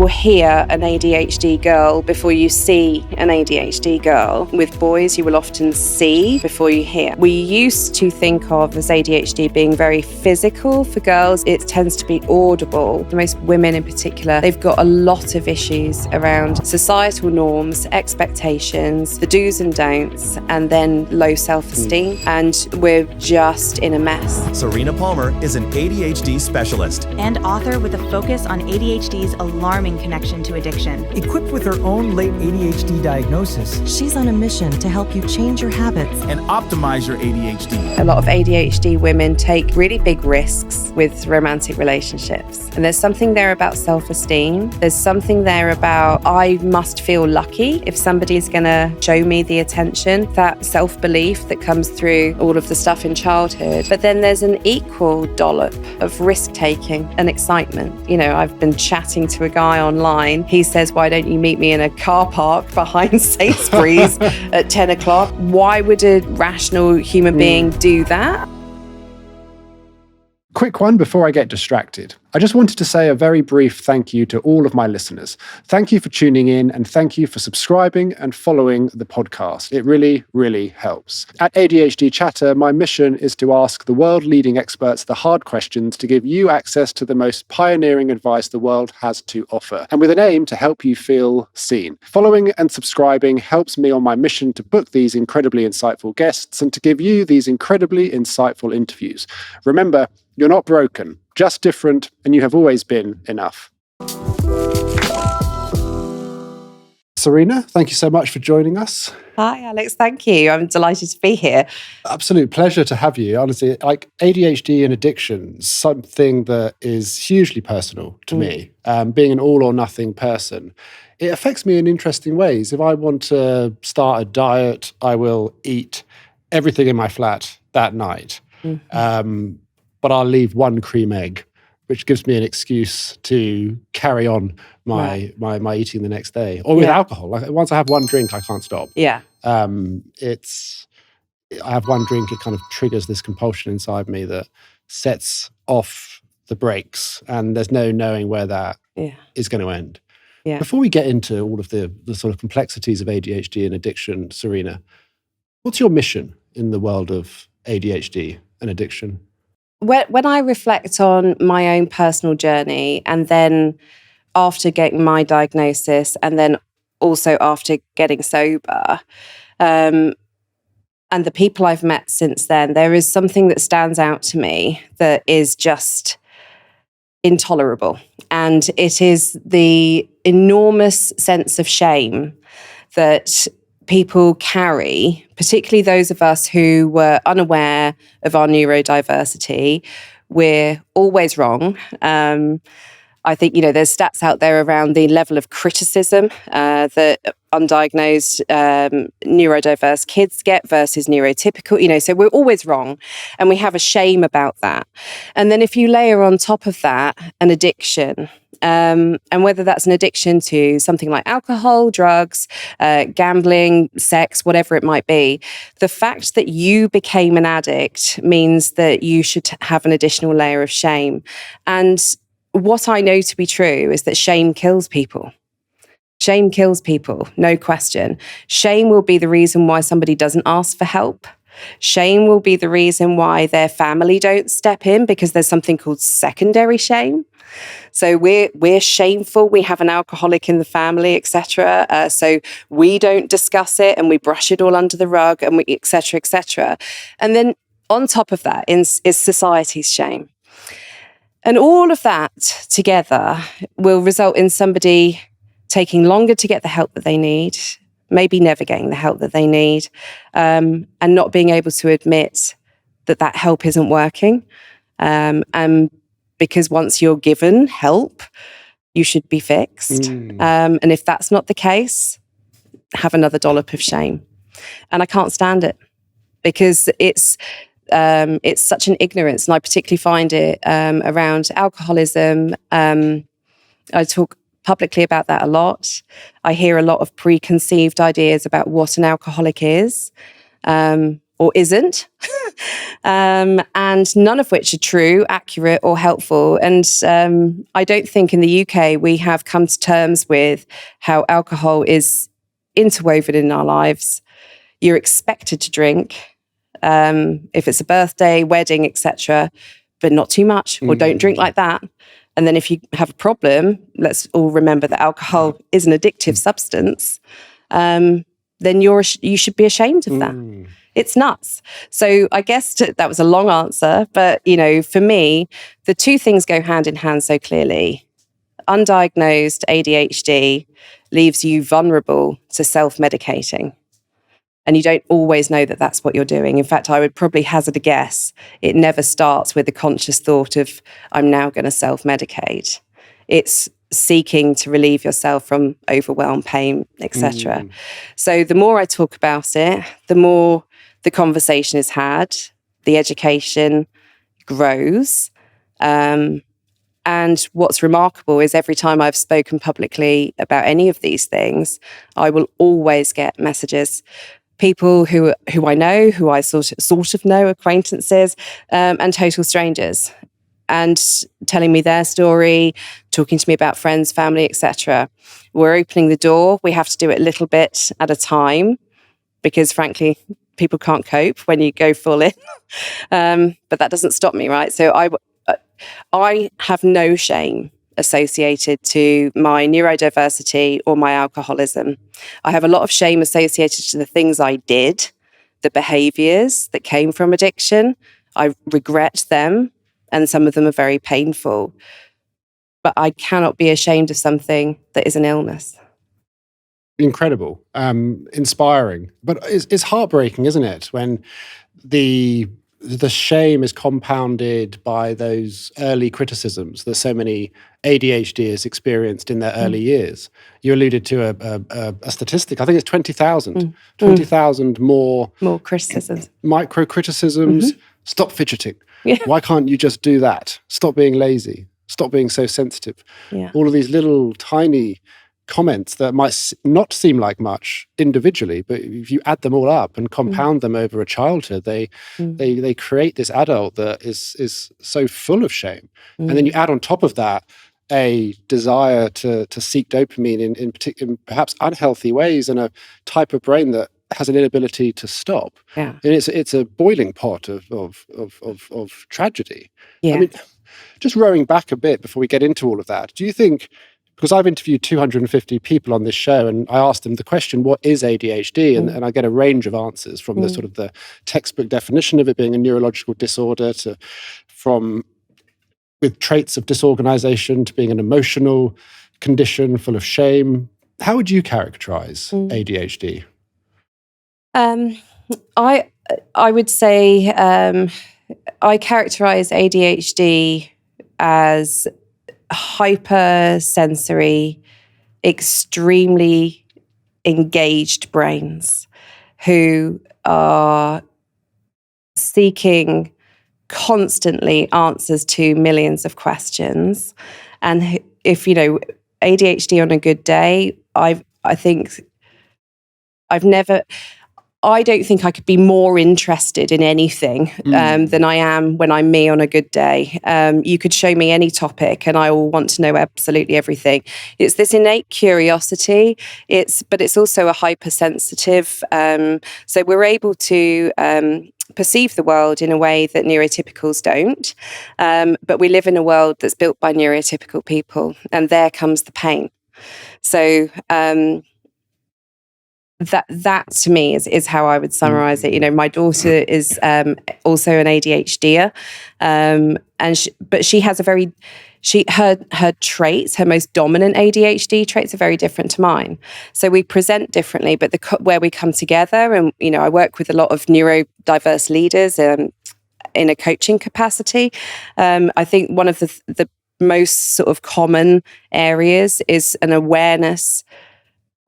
will hear an ADHD girl before you see an ADHD girl. With boys, you will often see before you hear. We used to think of as ADHD being very physical. For girls, it tends to be audible. Most women in particular, they've got a lot of issues around societal norms, expectations, the do's and don'ts, and then low self-esteem. And we're just in a mess. Serena Palmer is an ADHD specialist and author with a focus on ADHD's alarming connection to addiction. Equipped with her own late ADHD diagnosis, she's on a mission to help you change your habits and optimize your ADHD. A lot of ADHD women take really big risks with romantic relationships. And there's something there about self-esteem. There's something there about I must feel lucky if somebody is going to show me the attention, that self-belief that comes through all of the stuff in childhood. But then there's an equal dollop of risk-taking and excitement. You know, I've been chatting to a guy online. He says, why don't you meet me in a car park behind Sainsbury's at 10 o'clock? Why would a rational human being do that? Quick one before I get distracted. I just wanted to say a very brief thank you to all of my listeners. Thank you for tuning in and thank you for subscribing and following the podcast. It really, really helps. At ADHD Chatter, my mission is to ask the world-leading experts the hard questions to give you access to the most pioneering advice the world has to offer, and with an aim to help you feel seen. Following and subscribing helps me on my mission to book these incredibly insightful guests and to give you these incredibly insightful interviews. Remember, you're not broken, just different, and you have always been enough. Serena, thank you so much for joining us. Hi, Alex. Thank you. I'm delighted to be here. Absolute pleasure to have you. Honestly, like ADHD and addiction, something that is hugely personal to me. Being an all or nothing person, it affects me in interesting ways. If I want to start a diet, I will eat everything in my flat that night. But I'll leave one cream egg, which gives me an excuse to carry on my eating the next day. Or with alcohol. Like once I have one drink, I can't stop. Yeah. I have one drink, it kind of triggers this compulsion inside me that sets off the brakes, and there's no knowing where that is going to end. Yeah. Before we get into all of the sort of complexities of ADHD and addiction, Serena, what's your mission in the world of ADHD and addiction? When I reflect on my own personal journey, and then after getting my diagnosis, and then also after getting sober, and the people I've met since then, there is something that stands out to me that is just intolerable. And it is the enormous sense of shame that people carry, particularly those of us who were unaware of our neurodiversity. We're always wrong. I think, there's stats out there around the level of criticism that undiagnosed neurodiverse kids get versus neurotypical, so we're always wrong, and we have a shame about that. And then if you layer on top of that an addiction, and whether that's an addiction to something like alcohol, drugs, gambling, sex, whatever it might be, the fact that you became an addict means that you should have an additional layer of shame. And what I know to be true is that shame kills people. Shame kills people, no question. Shame will be the reason why somebody doesn't ask for help. Shame will be the reason why their family don't step in, because there's something called secondary shame. So we're shameful. We have an alcoholic in the family, etc. So we don't discuss it, and we brush it all under the rug, and we etc. etc. And then on top of that is society's shame, and all of that together will result in somebody taking longer to get the help that they need, maybe never getting the help that they need, and not being able to admit that help isn't working. And because once you're given help, you should be fixed. And if that's not the case, have another dollop of shame. And I can't stand it, because it's such an ignorance. And I particularly find it around alcoholism. I talk publicly about that a lot. I hear a lot of preconceived ideas about what an alcoholic is. or isn't. And none of which are true, accurate, or helpful. And I don't think in the UK we have come to terms with how alcohol is interwoven in our lives. You're expected to drink if it's a birthday, wedding, etc., but not too much, or don't drink like that. And then if you have a problem, let's all remember that alcohol is an addictive substance. Then you should be ashamed of that. It's nuts. So I guess that was a long answer, but for me, the two things go hand in hand so clearly. Undiagnosed ADHD leaves you vulnerable to self-medicating. And you don't always know that that's what you're doing. In fact, I would probably hazard a guess. It never starts with the conscious thought of, I'm now going to self-medicate. It's seeking to relieve yourself from overwhelm, pain, etc. So the more I talk about it, the more the conversation is had, the education grows. And what's remarkable is every time I've spoken publicly about any of these things, I will always get messages. People who I know, who I sort of know, acquaintances, and total strangers, and telling me their story, talking to me about friends, family, etc. We're opening the door. We have to do it a little bit at a time because, frankly, people can't cope when you go full in. But that doesn't stop me, right? So I have no shame associated to my neurodiversity or my alcoholism. I have a lot of shame associated to the things I did, the behaviors that came from addiction. I regret them, and some of them are very painful. But I cannot be ashamed of something that is an illness. Incredible, inspiring, but it's heartbreaking, isn't it, when the shame is compounded by those early criticisms that so many ADHDers experienced in their early years. You alluded to a statistic. I think it's 20,000. 20,000 more criticisms. Micro criticisms. Stop fidgeting. Yeah. Why can't you just do that? Stop being lazy. Stop being so sensitive. Yeah. All of these little tiny comments that might not seem like much individually, but if you add them all up and compound them over a childhood, they create this adult that is so full of shame. And then you add on top of that a desire to seek dopamine in perhaps unhealthy ways, and a type of brain that has an inability to stop. Yeah. And it's a boiling pot of tragedy. Yeah. I mean, just rowing back a bit before we get into all of that, do you think, because I've interviewed 250 people on this show, and I asked them the question, what is ADHD? And I get a range of answers from the sort of the textbook definition of it being a neurological disorder from with traits of disorganization to being an emotional condition full of shame. How would you characterize ADHD? I would say I characterize ADHD as hypersensory, extremely engaged brains who are seeking constantly answers to millions of questions. And if ADHD on a good day, I don't think I could be more interested in anything than I am when I'm me on a good day. You could show me any topic and I will want to know absolutely everything. It's this innate curiosity, but it's also a hypersensitive. So we're able to perceive the world in a way that neurotypicals don't. But we live in a world that's built by neurotypical people, and there comes the pain. So that to me is how I would summarize it. My daughter is also an ADHDer, but she has her traits, her most dominant ADHD traits are very different to mine. So we present differently, but where we come together, and I work with a lot of neurodiverse leaders in a coaching capacity. I think one of the most sort of common areas is an awareness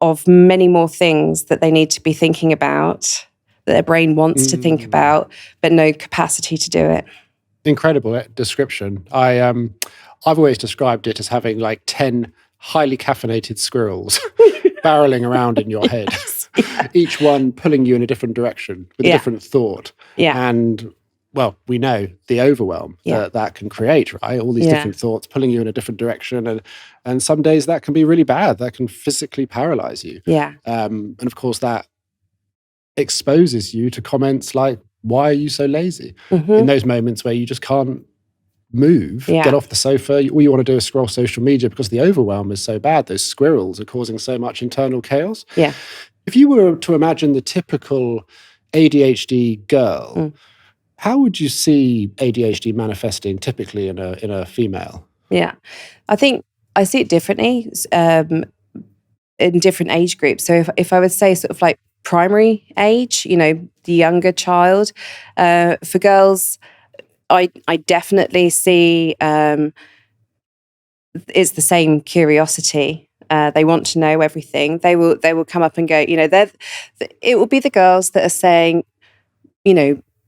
of many more things that they need to be thinking about, that their brain wants to think about, but no capacity to do it. Incredible description. I've always described it as having like 10 highly caffeinated squirrels barreling around in your head. Yes. each one pulling you in a different direction with a Yeah. different thought. Yeah. And well, we know the overwhelm that can create, right? All these different thoughts pulling you in a different direction. And some days that can be really bad. That can physically paralyze you. Yeah. And of course, that exposes you to comments like, why are you so lazy? In those moments where you just can't move, get off the sofa, all you want to do is scroll social media because the overwhelm is so bad. Those squirrels are causing so much internal chaos. Yeah. If you were to imagine the typical ADHD girl, how would you see ADHD manifesting typically in a female? Yeah. I think I see it differently in different age groups. So if I would say sort of like primary age, the younger child, for girls, I definitely see it's the same curiosity. They want to know everything. They will come up and go, it will be the girls that are saying,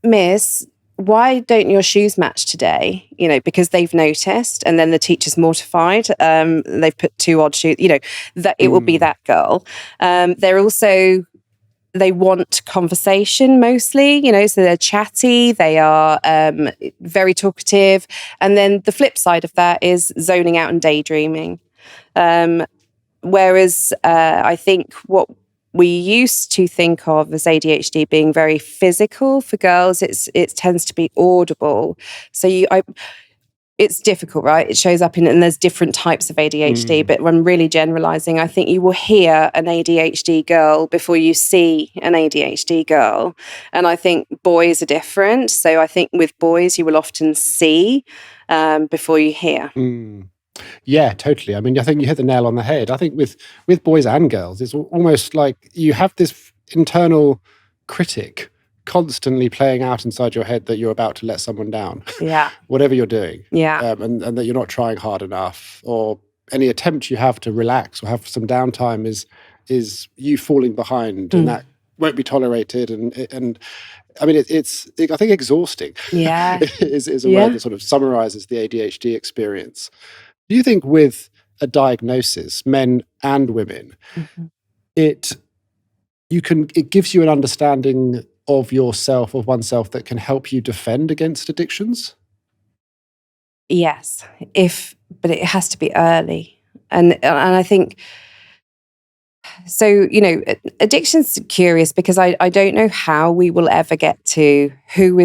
Miss, why don't your shoes match today? Because they've noticed, and then the teacher's mortified. They've put 2 odd shoes, that it will be that girl. They want conversation mostly, so they're chatty, they are very talkative. And then the flip side of that is zoning out and daydreaming. Whereas I think what we used to think of as ADHD being very physical, for girls, it tends to be audible. So it's difficult, right? It shows up and there's different types of ADHD, but when really generalizing, I think you will hear an ADHD girl before you see an ADHD girl. And I think boys are different. So I think with boys, you will often see before you hear. Yeah, totally. I mean, I think you hit the nail on the head. I think with boys and girls, it's almost like you have this internal critic constantly playing out inside your head that you're about to let someone down. Yeah. Whatever you're doing. Yeah. And that you're not trying hard enough, or any attempt you have to relax or have some downtime is you falling behind, and that won't be tolerated. And I mean, it's I think exhausting. Yeah. is a word that sort of summarizes the ADHD experience. Do you think with a diagnosis, men and women, it gives you an understanding of yourself, of oneself, that can help you defend against addictions? Yes, but it has to be early. And I think, so, addiction's curious because I don't know how we will ever get to who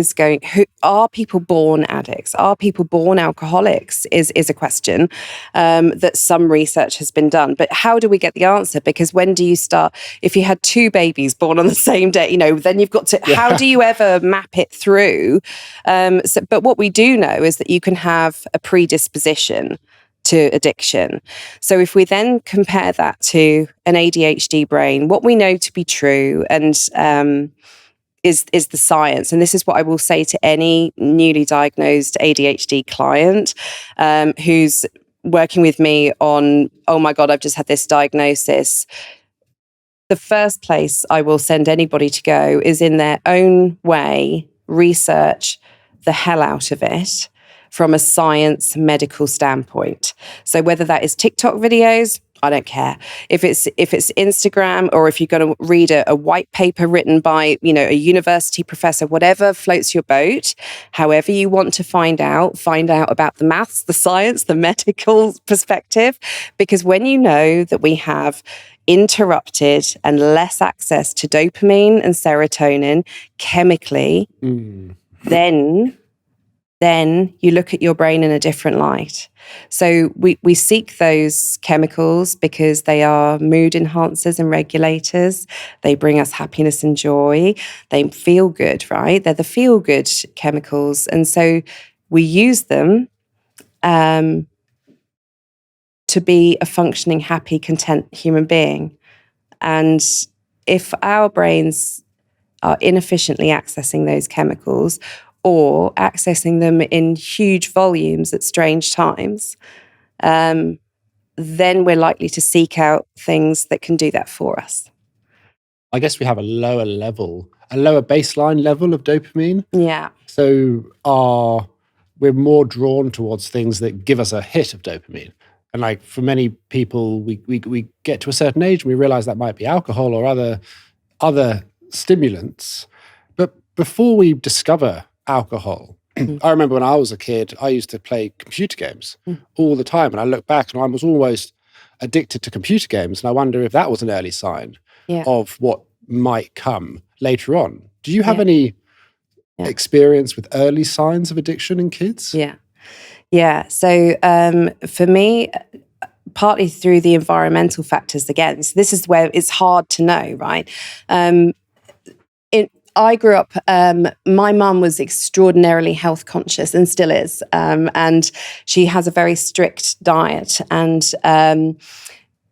are people born addicts? Are people born alcoholics is a question that some research has been done. But how do we get the answer? Because when do you start, if you had 2 babies born on the same day, then you've got to, how do you ever map it through? But what we do know is that you can have a predisposition to addiction. So if we then compare that to an ADHD brain, what we know to be true and is the science. And this is what I will say to any newly diagnosed ADHD client who's working with me on, oh my God, I've just had this diagnosis. The first place I will send anybody to go is in their own way, research the hell out of it from a science medical standpoint. So whether that is TikTok videos, I don't care. If it's Instagram, or if you're going to read a white paper written by, a university professor, whatever floats your boat, however you want to find out about the maths, the science, the medical perspective. Because when you know that we have interrupted and less access to dopamine and serotonin chemically, then you look at your brain in a different light. So we seek those chemicals because they are mood enhancers and regulators. They bring us happiness and joy. They feel good, right? They're the feel-good chemicals. And so we use them to be a functioning, happy, content human being. And if our brains are inefficiently accessing those chemicals, or accessing them in huge volumes at strange times, then we're likely to seek out things that can do that for us. I guess we have a lower baseline level of dopamine. Yeah. So we're more drawn towards things that give us a hit of dopamine. And for many people, we get to a certain age and we realize that might be alcohol or other other stimulants. But before we discover alcohol, I remember when I was a kid, I used to play computer games all the time. And I look back and I was almost addicted to computer games. And I wonder if that was an early sign of what might come later on. Do you have any experience with early signs of addiction in kids? Yeah. So for me, partly through the environmental factors again. So this is where it's hard to know, right? I grew up, my mum was extraordinarily health conscious and still is. And she has a very strict diet, and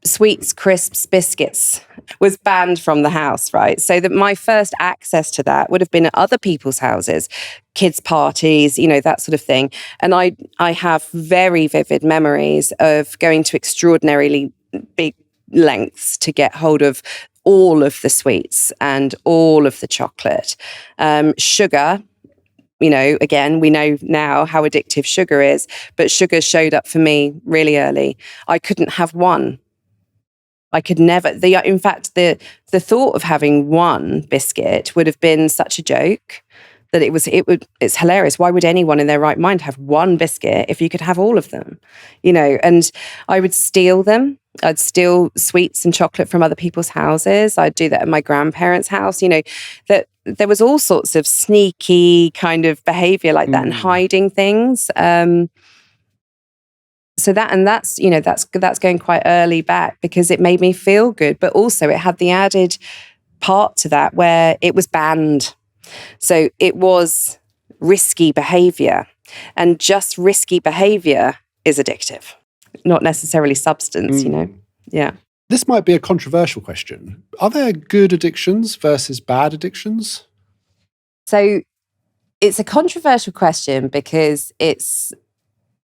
sweets, crisps, biscuits was banned from the house, right? So that my first access to that would have been at other people's houses, kids' parties, that sort of thing. And I have very vivid memories of going to extraordinarily big lengths to get hold of all of the sweets and all of the chocolate. Sugar, again, we know now how addictive sugar is, but sugar showed up for me really early. I couldn't have one. I could never. In fact, the thought of having one biscuit would have been such a joke that it's hilarious. Why would anyone in their right mind have one biscuit if you could have all of them? And I would steal them. I'd steal sweets and chocolate from other people's houses. I'd do that at my grandparents' house. That there was all sorts of sneaky kind of behavior like that and hiding things. So that's going quite early back because it made me feel good, but also it had the added part to that where it was banned. So it was risky behavior, and just risky behavior is addictive, not necessarily substance, Yeah. This might be a controversial question. Are there good addictions versus bad addictions? So it's a controversial question because it's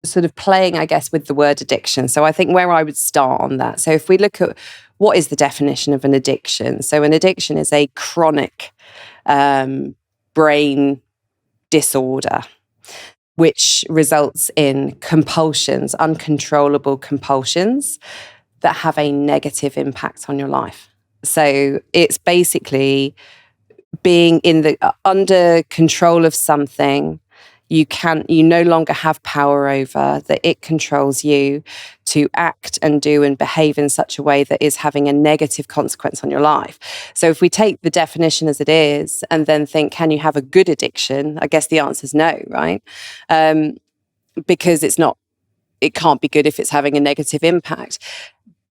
sort of playing, I guess, with the word addiction. So I think where I would start on that. So if we look at what is the definition of an addiction? So an addiction is a chronic brain disorder, which results in compulsions, uncontrollable compulsions that have a negative impact on your life. So it's basically being under control of something you no longer have power over, that it controls you to act and do and behave in such a way that is having a negative consequence on your life. So if we take the definition as it is and then think, can you have a good addiction? I guess the answer is no, right? Because it can't be good if it's having a negative impact.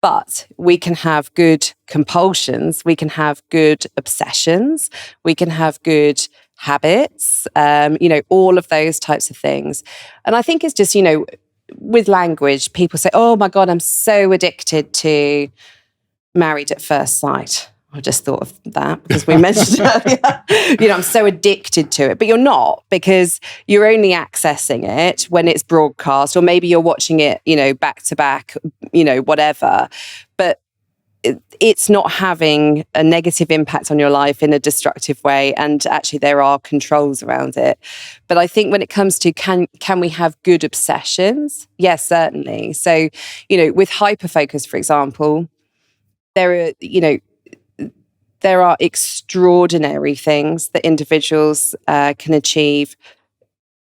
But we can have good compulsions, we can have good obsessions, we can have good habits, all of those types of things. And I think it's just, with language, people say, oh my God, I'm so addicted to Married at First Sight. I just thought of that because we mentioned earlier, I'm so addicted to it, but you're not, because you're only accessing it when it's broadcast, or maybe you're watching it, back to back, whatever. But it's not having a negative impact on your life in a destructive way. And actually there are controls around it. But I think when it comes to can we have good obsessions? Yes, certainly. So, with hyperfocus, for example, there are extraordinary things that individuals can achieve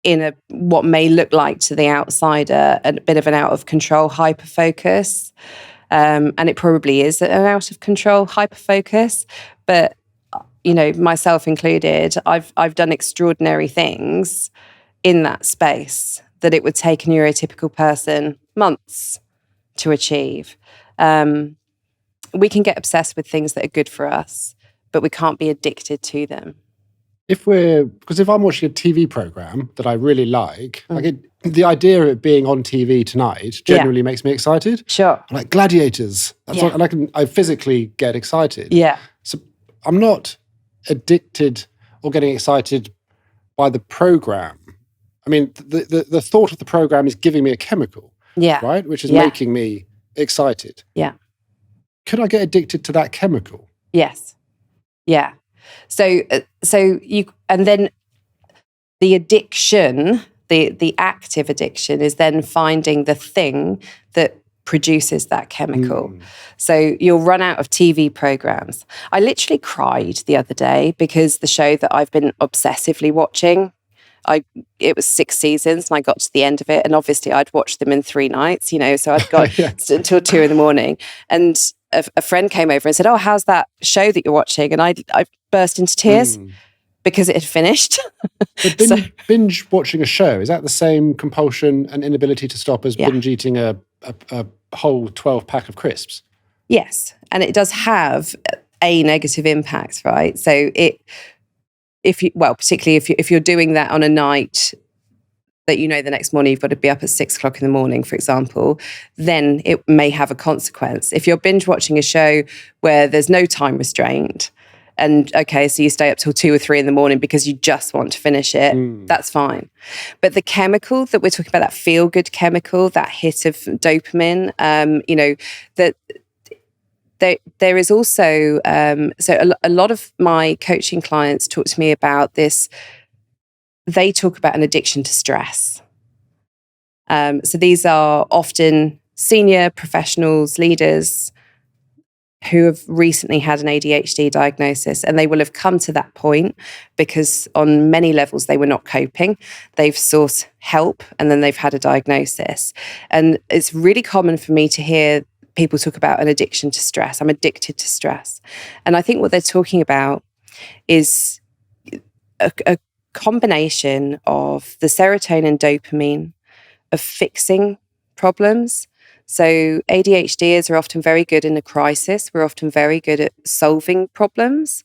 in what may look like to the outsider a bit of an out of control hyperfocus. And it probably is an out of control hyperfocus, but myself included, I've done extraordinary things in that space that it would take a neurotypical person months to achieve. We can get obsessed with things that are good for us, but we can't be addicted to them. Because if I'm watching a TV program that I really like, the idea of it being on TV tonight generally makes me excited. Sure. Like Gladiators. And I physically get excited. Yeah. So I'm not addicted or getting excited by the program. I mean, the thought of the program is giving me a chemical. Yeah. Right? Which is making me excited. Yeah. Could I get addicted to that chemical? Yes. Yeah. So you, and then the addiction, the active addiction is then finding the thing that produces that chemical. So you'll run out of TV programs. I literally cried the other day because the show that I've been obsessively watching, it was 6 seasons and I got to the end of it, and obviously I'd watched them in 3 nights, so I'd gone until 2 a.m. And a friend came over and said, "Oh, how's that show that you're watching?" And I burst into tears because it had finished. But binge watching a show, is that the same compulsion and inability to stop as binge eating a whole 12-pack of crisps? Yes, and it does have a negative impact, right? So particularly if you're doing that on a night that the next morning you've got to be up at 6 o'clock in the morning, for example, then it may have a consequence. If you're binge watching a show where there's no time restraint, and so you stay up till 2 or 3 in the morning because you just want to finish it, that's fine. But the chemical that we're talking about, that feel-good chemical, that hit of dopamine, that there is also, so a lot of my coaching clients talk to me about this. They talk about an addiction to stress. So these are often senior professionals, leaders who have recently had an ADHD diagnosis, and they will have come to that point because on many levels they were not coping. They've sought help and then they've had a diagnosis. And it's really common for me to hear people talk about an addiction to stress. I'm addicted to stress. And I think what they're talking about is a combination of the serotonin, dopamine, of fixing problems. So ADHDers are often very good in a crisis. We're often very good at solving problems.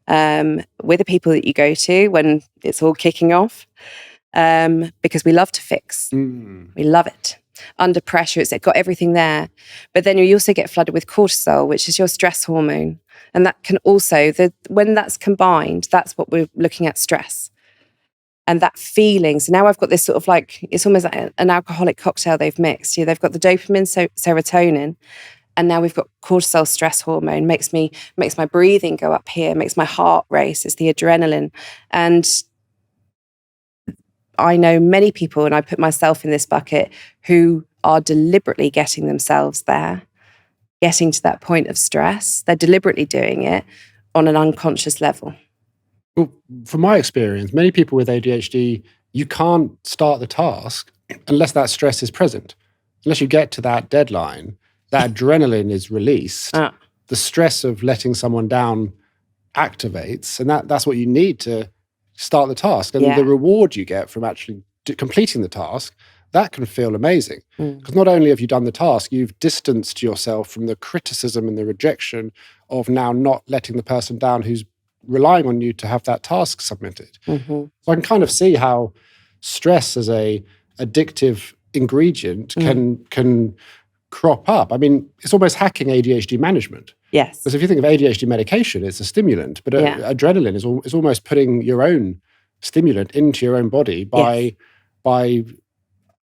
We're the people that you go to when it's all kicking off, because we love to fix. We love it. Under pressure, it's got everything there. But then you also get flooded with cortisol, which is your stress hormone. And that can also, when that's combined, that's what we're looking at, stress. And that feeling. So now I've got this sort of it's almost like an alcoholic cocktail they've mixed. They've got the dopamine, serotonin, and now we've got cortisol, stress hormone, makes my breathing go up here, makes my heart race. It's the adrenaline. And I know many people, and I put myself in this bucket, who are deliberately getting themselves there, getting to that point of stress. They're deliberately doing it on an unconscious level. Well, from my experience, many people with ADHD, you can't start the task unless that stress is present. Unless you get to that deadline, that adrenaline is released. The stress of letting someone down activates, and that's what you need to start the task. And the reward you get from actually completing the task, that can feel amazing. Because not only have you done the task, you've distanced yourself from the criticism and the rejection of now not letting the person down who's relying on you to have that task submitted. So I can kind of see how stress as a addictive ingredient can crop up. I mean, it's almost hacking ADHD management. Yes. Because if you think of ADHD medication, it's a stimulant, but adrenaline is almost putting your own stimulant into your own body by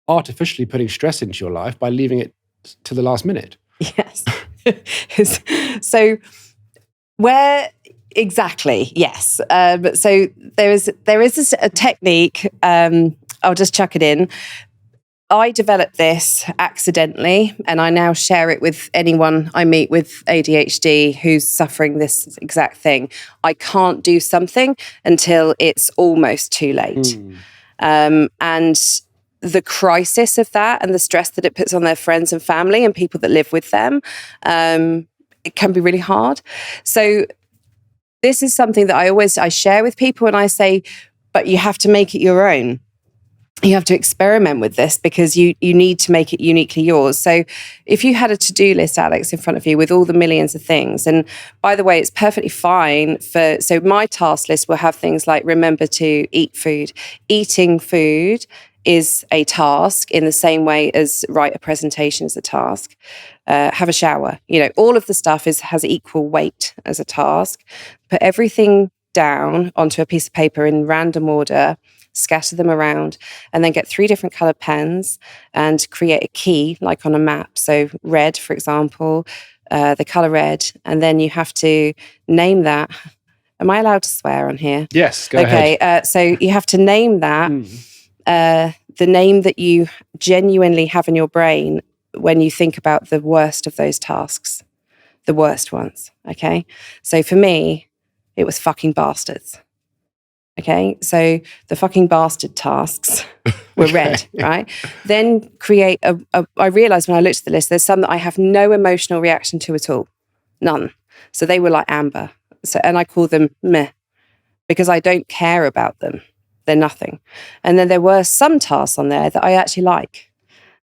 artificially putting stress into your life by leaving it to the last minute. Yes. So where exactly? Yes. So there is a technique. I'll just chuck it in. I developed this accidentally, and I now share it with anyone I meet with ADHD who's suffering this exact thing. I can't do something until it's almost too late. And the crisis of that and the stress that it puts on their friends and family and people that live with them, it can be really hard. So this is something that I share with people, and I say, but you have to make it your own. You have to experiment with this because you need to make it uniquely yours. So if you had a to-do list, Alex, in front of you with all the millions of things, and by the way, it's perfectly fine so my task list will have things like remember to eat food. Eating food is a task in the same way as write a presentation is a task. Have a shower. All of the stuff has equal weight as a task. Put everything down onto a piece of paper in random order, scatter them around, and then get 3 different colored pens and create a key, like on a map. So red, for example, the color red, and then you have to name that. Am I allowed to swear on here? Yes, go ahead. Okay, so you have to name that, the name that you genuinely have in your brain when you think about the worst of those tasks, the worst ones. Okay. So for me, it was fucking bastards. Okay. So the fucking bastard tasks were red, right? Then create I realized when I looked at the list, there's some that I have no emotional reaction to at all. None. So they were like amber. So, and I call them meh because I don't care about them. They're nothing. And then there were some tasks on there that I actually like.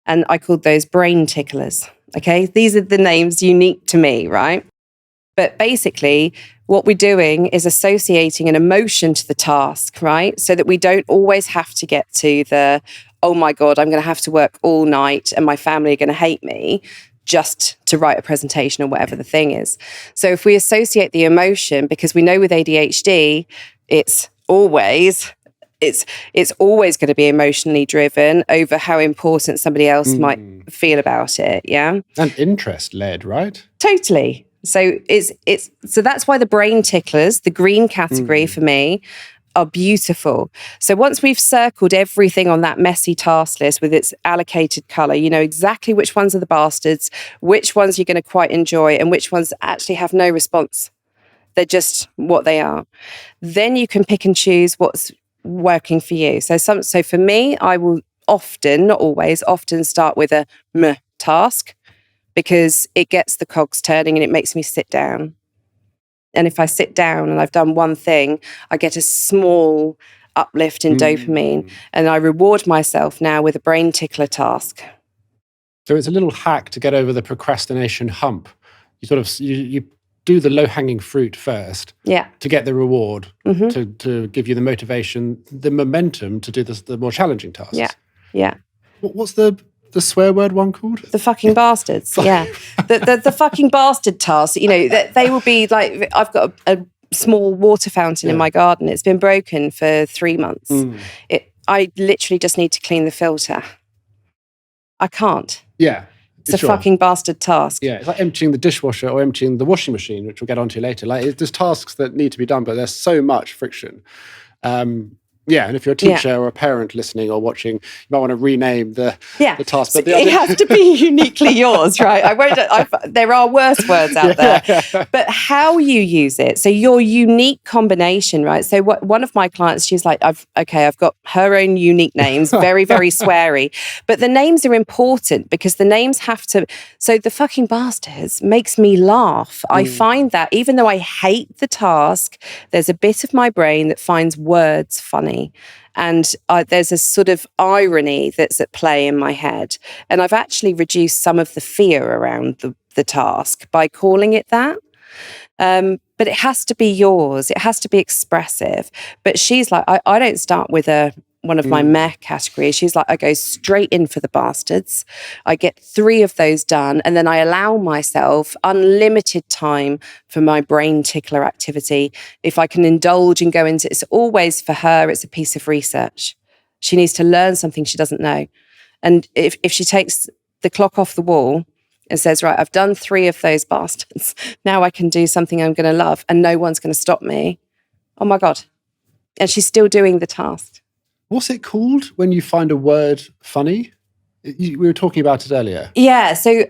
And I called those brain ticklers. Okay. These are the names unique to me, right? But basically, what we're doing is associating an emotion to the task, right? So that we don't always have to get to the, oh my God, I'm going to have to work all night and my family are going to hate me just to write a presentation or whatever the thing is. So if we associate the emotion, because we know with ADHD, it's always going to be emotionally driven over how important somebody else might feel about it. Yeah. And interest led, right? Totally. So so that's why the brain ticklers, the green category for me, are beautiful. So once we've circled everything on that messy task list with its allocated color, you know exactly which ones are the bastards, which ones you're going to quite enjoy, and which ones actually have no response. They're just what they are. Then you can pick and choose what's working for you. So for me, I will often, not always, often start with a meh task because it gets the cogs turning and it makes me sit down. And if I sit down and I've done one thing, I get a small uplift in dopamine and I reward myself now with a brain tickler task. So it's a little hack to get over the procrastination hump. You sort of, you do the low-hanging fruit first to get the reward, to give you the motivation, the momentum to do the more challenging tasks. Yeah. What's the swear word one called? The fucking bastards. Yeah. The fucking bastard task, you know, they will be like, I've got a small water fountain in my garden. It's been broken for 3 months. I literally just need to clean the filter. I can't. Yeah. It's a fucking bastard task. Yeah, it's like emptying the dishwasher or emptying the washing machine, which we'll get onto later. Like, there's tasks that need to be done, but there's so much friction. And if you're a teacher or a parent listening or watching, you might want to rename the task. But it has to be uniquely yours, right? There are worse words out there, but how you use it. So your unique combination, right? So one of my clients, she's like, I've got her own unique names, very, very sweary, but the names are important because the names have to. So the fucking bastards makes me laugh. I find that even though I hate the task, there's a bit of my brain that finds words funny. And there's a sort of irony that's at play in my head. And I've actually reduced some of the fear around the task by calling it that. But it has to be yours. It has to be expressive. But she's like, I don't start with one of my meh categories. She's like, I go straight in for the bastards. I get 3 of those done. And then I allow myself unlimited time for my brain tickler activity. If I can indulge and go into, it's always for her, it's a piece of research. She needs to learn something she doesn't know. And if she takes the clock off the wall and says, right, I've done 3 of those bastards. Now I can do something I'm going to love and no one's going to stop me. Oh my God. And she's still doing the task. What's it called when you find a word funny? We were talking about it earlier. Yeah. So,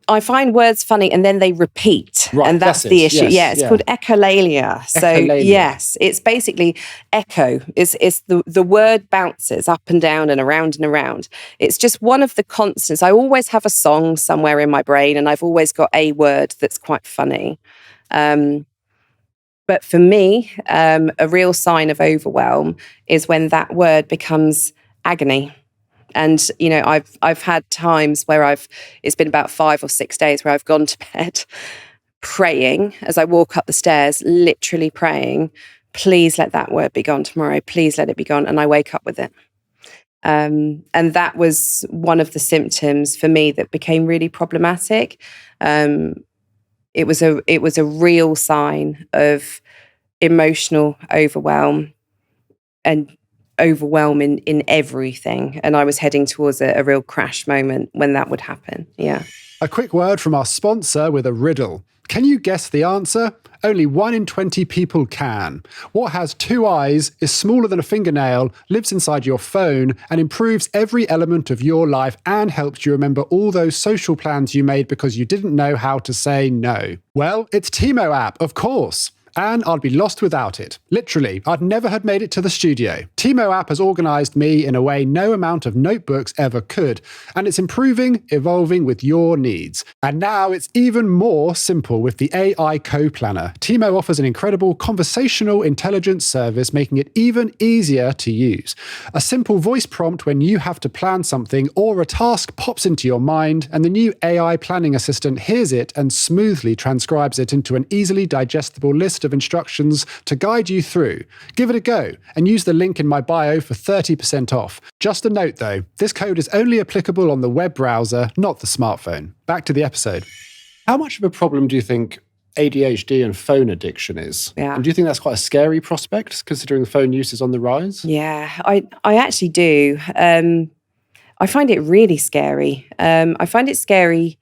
I find words funny and then they repeat. Right, and that's the issue. It's called echolalia. So, yes, it's basically echo. It's the word bounces up and down and around and around. It's just one of the constants. I always have a song somewhere in my brain and I've always got a word that's quite funny. But for me, a real sign of overwhelm is when that word becomes agony. And, you know, I've had times where it's been about 5 or 6 days where I've gone to bed praying as I walk up the stairs, literally praying, please let that word be gone tomorrow. Please let it be gone. And I wake up with it. And that was one of the symptoms for me that became really problematic. It was a real sign of emotional overwhelm and overwhelm in everything. And I was heading towards a real crash moment when that would happen. Yeah. A quick word from our sponsor with a riddle. Can you guess the answer? Only 1 in 20 people can. What has 2 eyes, is smaller than a fingernail, lives inside your phone, and improves every element of your life and helps you remember all those social plans you made because you didn't know how to say no? Well, it's Tiimo app, of course. And I'd be lost without it. Literally, I'd never have made it to the studio. Tiimo app has organised me in a way no amount of notebooks ever could, and it's improving, evolving with your needs. And now it's even more simple with the AI Co-Planner. Tiimo offers an incredible conversational intelligence service, making it even easier to use. A simple voice prompt when you have to plan something or a task pops into your mind, and the new AI planning assistant hears it and smoothly transcribes it into an easily digestible list of instructions to guide you through. Give it a go and use the link in my bio for 30% off. Just a note though, this code is only applicable on the web browser, not the smartphone. Back to the episode. How much of a problem do you think ADHD and phone addiction is? Yeah. And do you think that's quite a scary prospect, considering the phone use is on the rise? Yeah, I actually do. I find it really scary. I find it scary.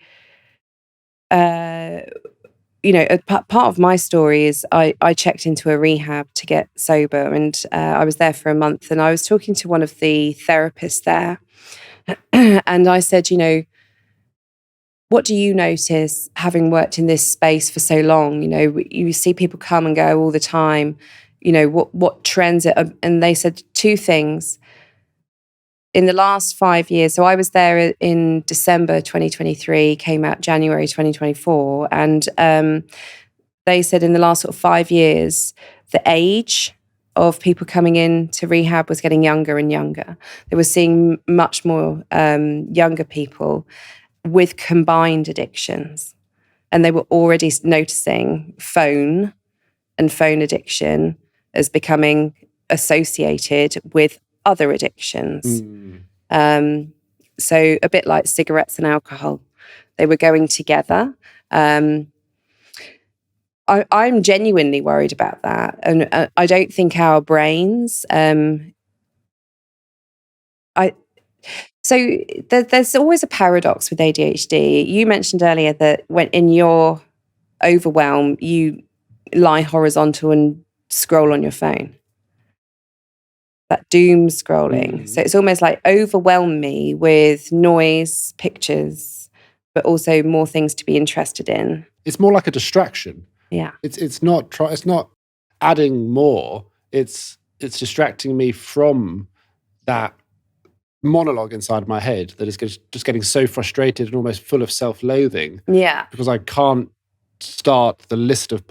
Part of my story is I checked into a rehab to get sober, and I was there for a month, and I was talking to one of the therapists there, and I said, what do you notice having worked in this space for so long? You see people come and go all the time. What trends are, and they said 2 things. In the last 5 years, so I was there in December 2023, came out January 2024, and they said in the last sort of 5 years, the age of people coming in to rehab was getting younger and younger. They were seeing much more younger people with combined addictions, and they were already noticing phone and phone addiction as becoming associated with other addictions. So a bit like cigarettes and alcohol. They were going together. I'm genuinely worried about that. And I don't think our brains... So there's always a paradox with ADHD. You mentioned earlier that when in your overwhelm, you lie horizontal and scroll on your phone. That doom scrolling. So it's almost like overwhelm me with noise, pictures, but also more things to be interested in. It's more like a distraction. Yeah. It's not adding more. It's distracting me from that monologue inside my head that is just getting so frustrated and almost full of self-loathing. Yeah. Because I can't start the list of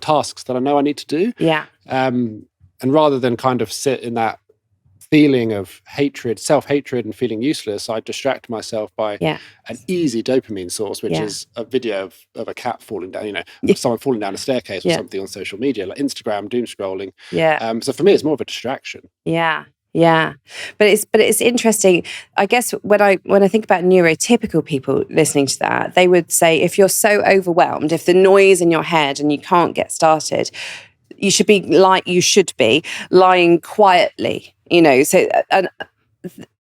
tasks that I know I need to do. Yeah. And rather than kind of sit in that feeling of hatred, self-hatred and feeling useless, I distract myself by an easy dopamine source, which is a video of a cat falling down, someone falling down a staircase or something on social media, like Instagram, doom scrolling. Yeah. So for me, it's more of a distraction. Yeah. Yeah. But it's interesting. I guess when I think about neurotypical people listening to that, they would say if you're so overwhelmed, if the noise in your head and you can't get started, you should be lying quietly, So and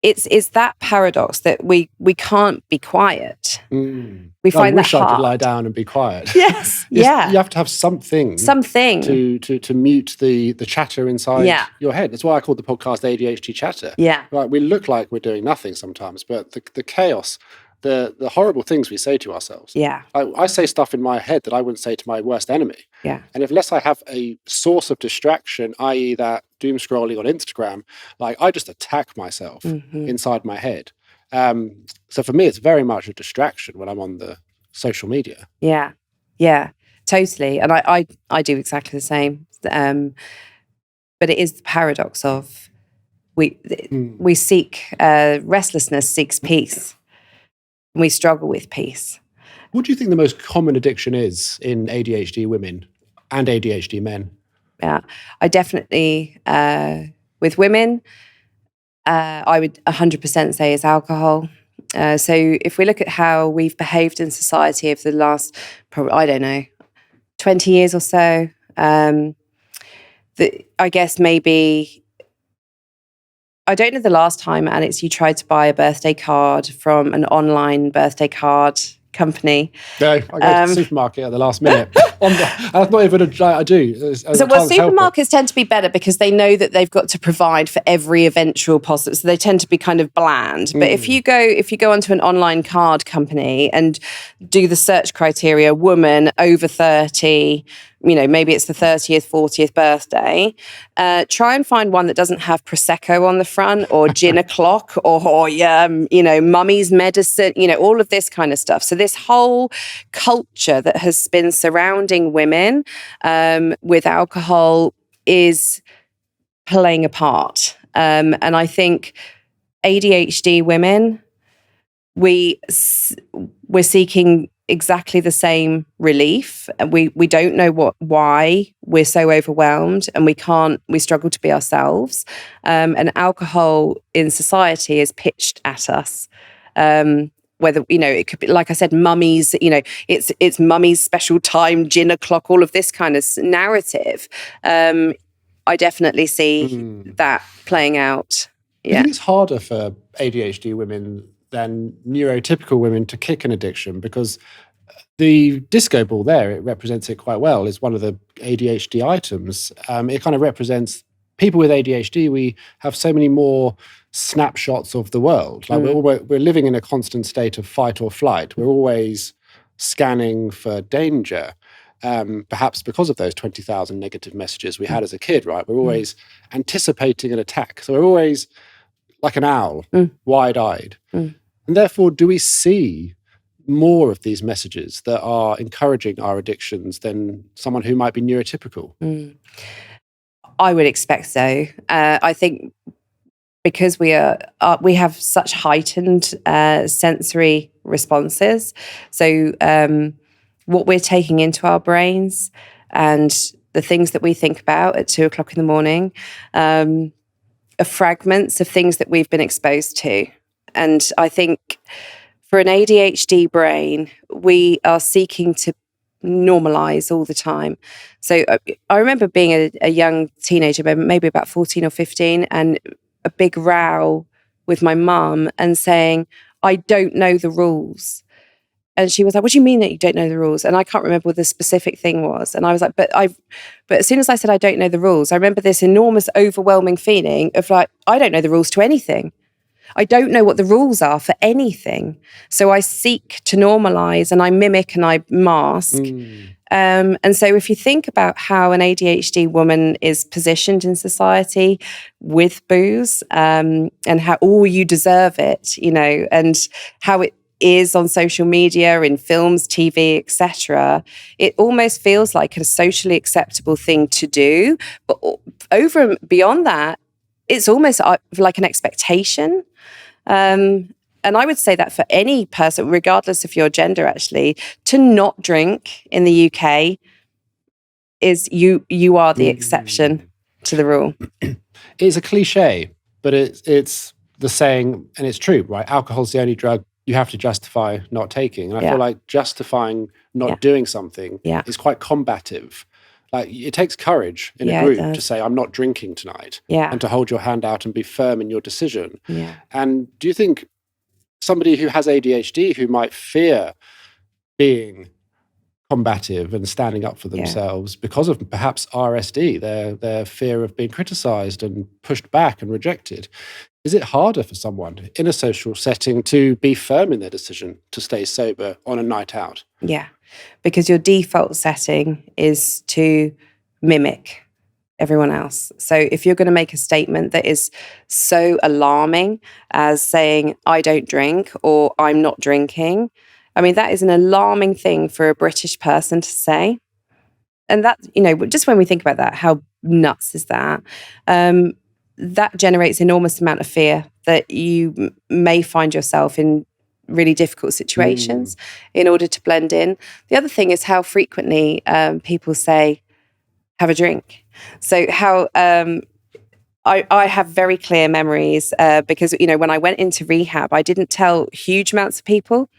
it's that paradox that we can't be quiet. We find that hard. I wish I could lie down and be quiet. Yes, You have to have something to mute the chatter inside your head. That's why I call the podcast ADHD chatter. Yeah, right. We look like we're doing nothing sometimes, but the chaos. The horrible things we say to ourselves. Yeah. I say stuff in my head that I wouldn't say to my worst enemy. Yeah. And unless I have a source of distraction, i.e. that doom scrolling on Instagram, I just attack myself inside my head. So for me, it's very much a distraction when I'm on the social media. Yeah. Yeah, totally. And I do exactly the same. But it is the paradox of we seek, restlessness seeks peace. We struggle with peace. What do you think the most common addiction is in ADHD women and ADHD men? Yeah, I definitely, with women, I would 100% say is alcohol. So if we look at how we've behaved in society over the last, probably, 20 years or so, I guess maybe... I don't know the last time, Alex, you tried to buy a birthday card from an online birthday card company. No, I go to the supermarket at the last minute. That's not even I do. Supermarkets tend to be better because they know that they've got to provide for every eventual possible. So they tend to be kind of bland. But if you go onto an online card company and do the search criteria, woman over 30, maybe it's the 30th, 40th birthday, try and find one that doesn't have Prosecco on the front or gin o'clock or mummy's medicine, all of this kind of stuff. So this whole culture that has been surrounding women with alcohol is playing a part. And I think ADHD women, we're seeking exactly the same relief. We don't know why we're so overwhelmed, and we struggle to be ourselves. And alcohol in society is pitched at us. Whether, it could be, like I said, mummies, it's mummy's special time, gin o'clock, all of this kind of narrative. I definitely see that playing out. Yeah. I think it's harder for ADHD women than neurotypical women to kick an addiction, because the disco ball there, it represents it quite well, is one of the ADHD items. It kind of represents people with ADHD. We have so many more snapshots of the world. Like we're living in a constant state of fight or flight. We're always scanning for danger, perhaps because of those 20,000 negative messages we had as a kid, right? We're always anticipating an attack. So we're always like an owl, wide-eyed. And therefore, do we see more of these messages that are encouraging our addictions than someone who might be neurotypical? I would expect so. I think because we have such heightened sensory responses. So what we're taking into our brains and the things that we think about at 2:00 in the morning are fragments of things that we've been exposed to. And I think for an ADHD brain, we are seeking to normalize all the time. So I remember being a young teenager, maybe about 14 or 15, and a big row with my mum and saying, I don't know the rules. And she was like, what do you mean that you don't know the rules? And I can't remember what the specific thing was. And I was like, but as soon as I said, I don't know the rules, I remember this enormous, overwhelming feeling of like, I don't know the rules to anything. I don't know what the rules are for anything. So I seek to normalize and I mimic and I mask. And so if you think about how an ADHD woman is positioned in society with booze, and how, you deserve it, and how it is on social media, in films, TV, etc., it almost feels like a socially acceptable thing to do. But over and beyond that, it's almost like an expectation. And I would say that for any person, regardless of your gender, actually, to not drink in the UK is you are the exception to the rule. It's a cliche, but it's the saying, and it's true, right? Alcohol's the only drug you have to justify not taking. And I feel like justifying not doing something is quite combative. Like, it takes courage in a group to say, I'm not drinking tonight, and to hold your hand out and be firm in your decision. And do you think somebody who has ADHD, who might fear being combative and standing up for themselves because of perhaps RSD, their fear of being criticized and pushed back and rejected, is it harder for someone in a social setting to be firm in their decision to stay sober on a night out? Yeah, because your default setting is to mimic everyone else. So if you're going to make a statement that is so alarming as saying, I don't drink or I'm not drinking, I mean, that is an alarming thing for a British person to say. And that, just when we think about that, how nuts is that? That generates enormous amount of fear that you may find yourself in really difficult situations in order to blend in. The other thing is how frequently people say, have a drink. So how I have very clear memories because, when I went into rehab, I didn't tell huge amounts of people.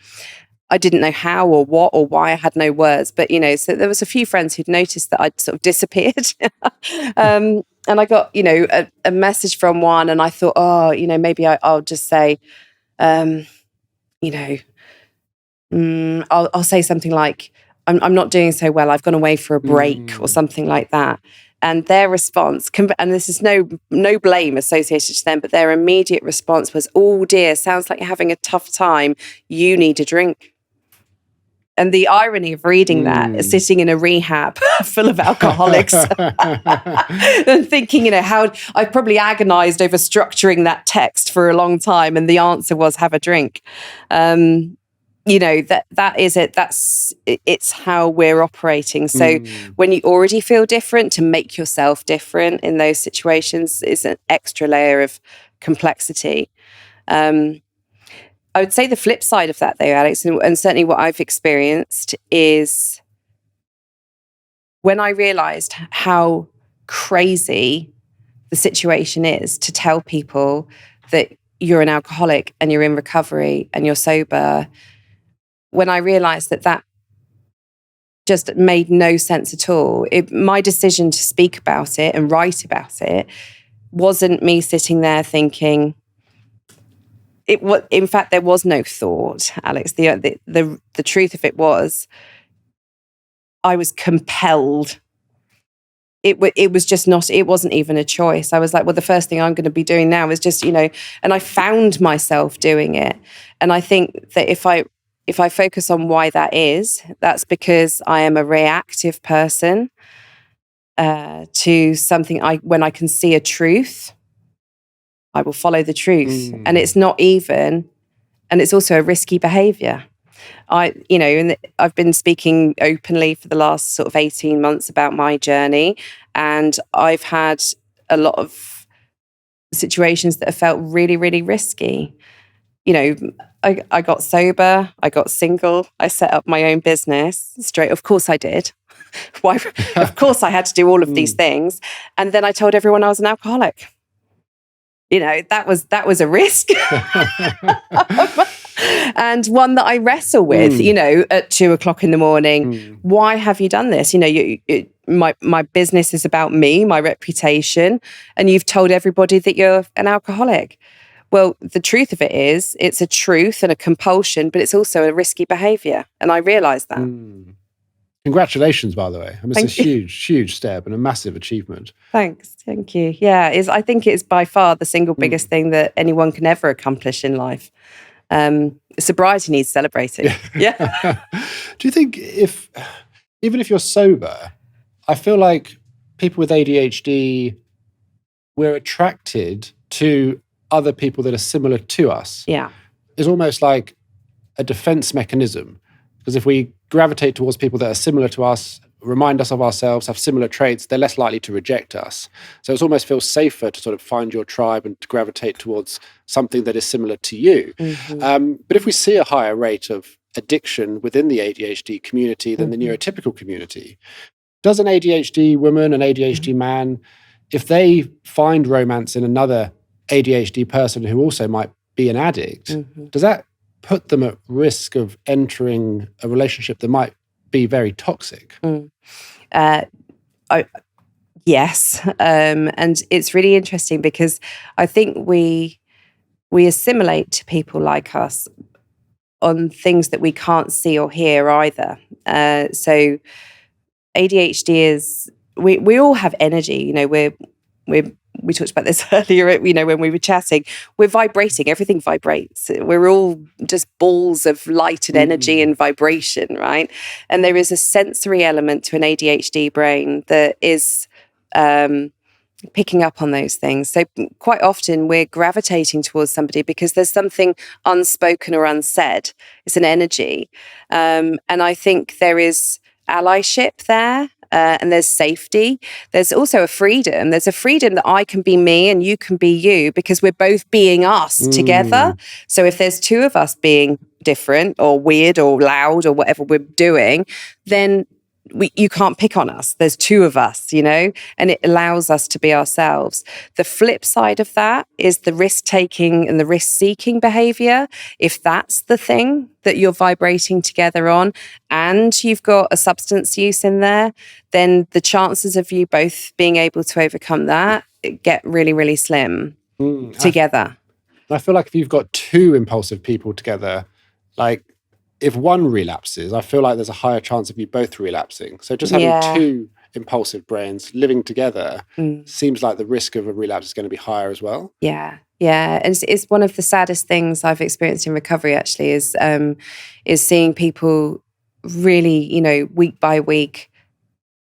I didn't know how or what or why. I had no words. But, so there was a few friends who'd noticed that I'd sort of disappeared. And I got, a message from one, and I thought, maybe I'll just say, I'll say something like, I'm not doing so well, I've gone away for a break or something like that. And their response, and this is no blame associated to them, but their immediate response was, oh dear, sounds like you're having a tough time. You need a drink. And the irony of reading that, sitting in a rehab full of alcoholics and thinking, how I've probably agonized over structuring that text for a long time. And the answer was have a drink. That is it. It's how we're operating. So when you already feel different, to make yourself different in those situations is an extra layer of complexity. I would say the flip side of that, though, Alex, and certainly what I've experienced is when I realized how crazy the situation is to tell people that you're an alcoholic and you're in recovery and you're sober. When I realized that just made no sense at all, my decision to speak about it and write about it wasn't me sitting there thinking. In fact, there was no thought, Alex. The truth of it was, I was compelled. It was just not. It wasn't even a choice. I was like, well, the first thing I'm going to be doing now is just, and I found myself doing it. And I think that if I focus on why that is, that's because I am a reactive person to something. When I can see a truth, I will follow the truth. And it's not even, and it's also a risky behavior. And I've been speaking openly for the last sort of 18 months about my journey. And I've had a lot of situations that have felt really, really risky. I got sober, I got single, I set up my own business straight. Of course I did. Why? Of course I had to do all of these things. And then I told everyone I was an alcoholic. That was a risk. And one that I wrestle with, at 2:00 in the morning. Why have you done this? My business is about me, my reputation, and you've told everybody that you're an alcoholic. Well, the truth of it is, it's a truth and a compulsion, but it's also a risky behavior. And I realized that. Congratulations, by the way. It's a huge, huge step and a massive achievement. Thanks. Thank you. Yeah, I think it's by far the single biggest thing that anyone can ever accomplish in life. Sobriety needs celebrating. Yeah. Do you think even if you're sober, I feel like people with ADHD, we're attracted to other people that are similar to us. Yeah. It's almost like a defense mechanism. Because if we gravitate towards people that are similar to us, remind us of ourselves, have similar traits, they're less likely to reject us. So it almost feels safer to sort of find your tribe and to gravitate towards something that is similar to you. But if we see a higher rate of addiction within the ADHD community than the neurotypical community, does an ADHD woman, an ADHD man, if they find romance in another ADHD person who also might be an addict, does that put them at risk of entering a relationship that might be very toxic? Yes. And it's really interesting because I think we assimilate to people like us on things that we can't see or hear either. So ADHD is, we all have energy, we talked about this earlier, when we were chatting. We're vibrating. Everything vibrates. We're all just balls of light and energy and vibration, right? And there is a sensory element to an ADHD brain that is picking up on those things. So quite often we're gravitating towards somebody because there's something unspoken or unsaid. It's an energy. And I think there is allyship there. And there's safety. There's also a freedom. There's a freedom that I can be me and you can be you because we're both being us together. So if there's two of us being different or weird or loud or whatever we're doing, then you can't pick on us. There's two of us, and it allows us to be ourselves. The flip side of that is the risk-taking and the risk-seeking behavior. If that's the thing that you're vibrating together on and you've got a substance use in there, then the chances of you both being able to overcome that get really, really slim together. I feel like if you've got two impulsive people together, like if one relapses, I feel like there's a higher chance of you both relapsing. So just having Yeah. two impulsive brains living together Mm. seems like the risk of a relapse is going to be higher as well. Yeah, yeah, and it's one of the saddest things I've experienced in recovery. Actually, is seeing people really, week by week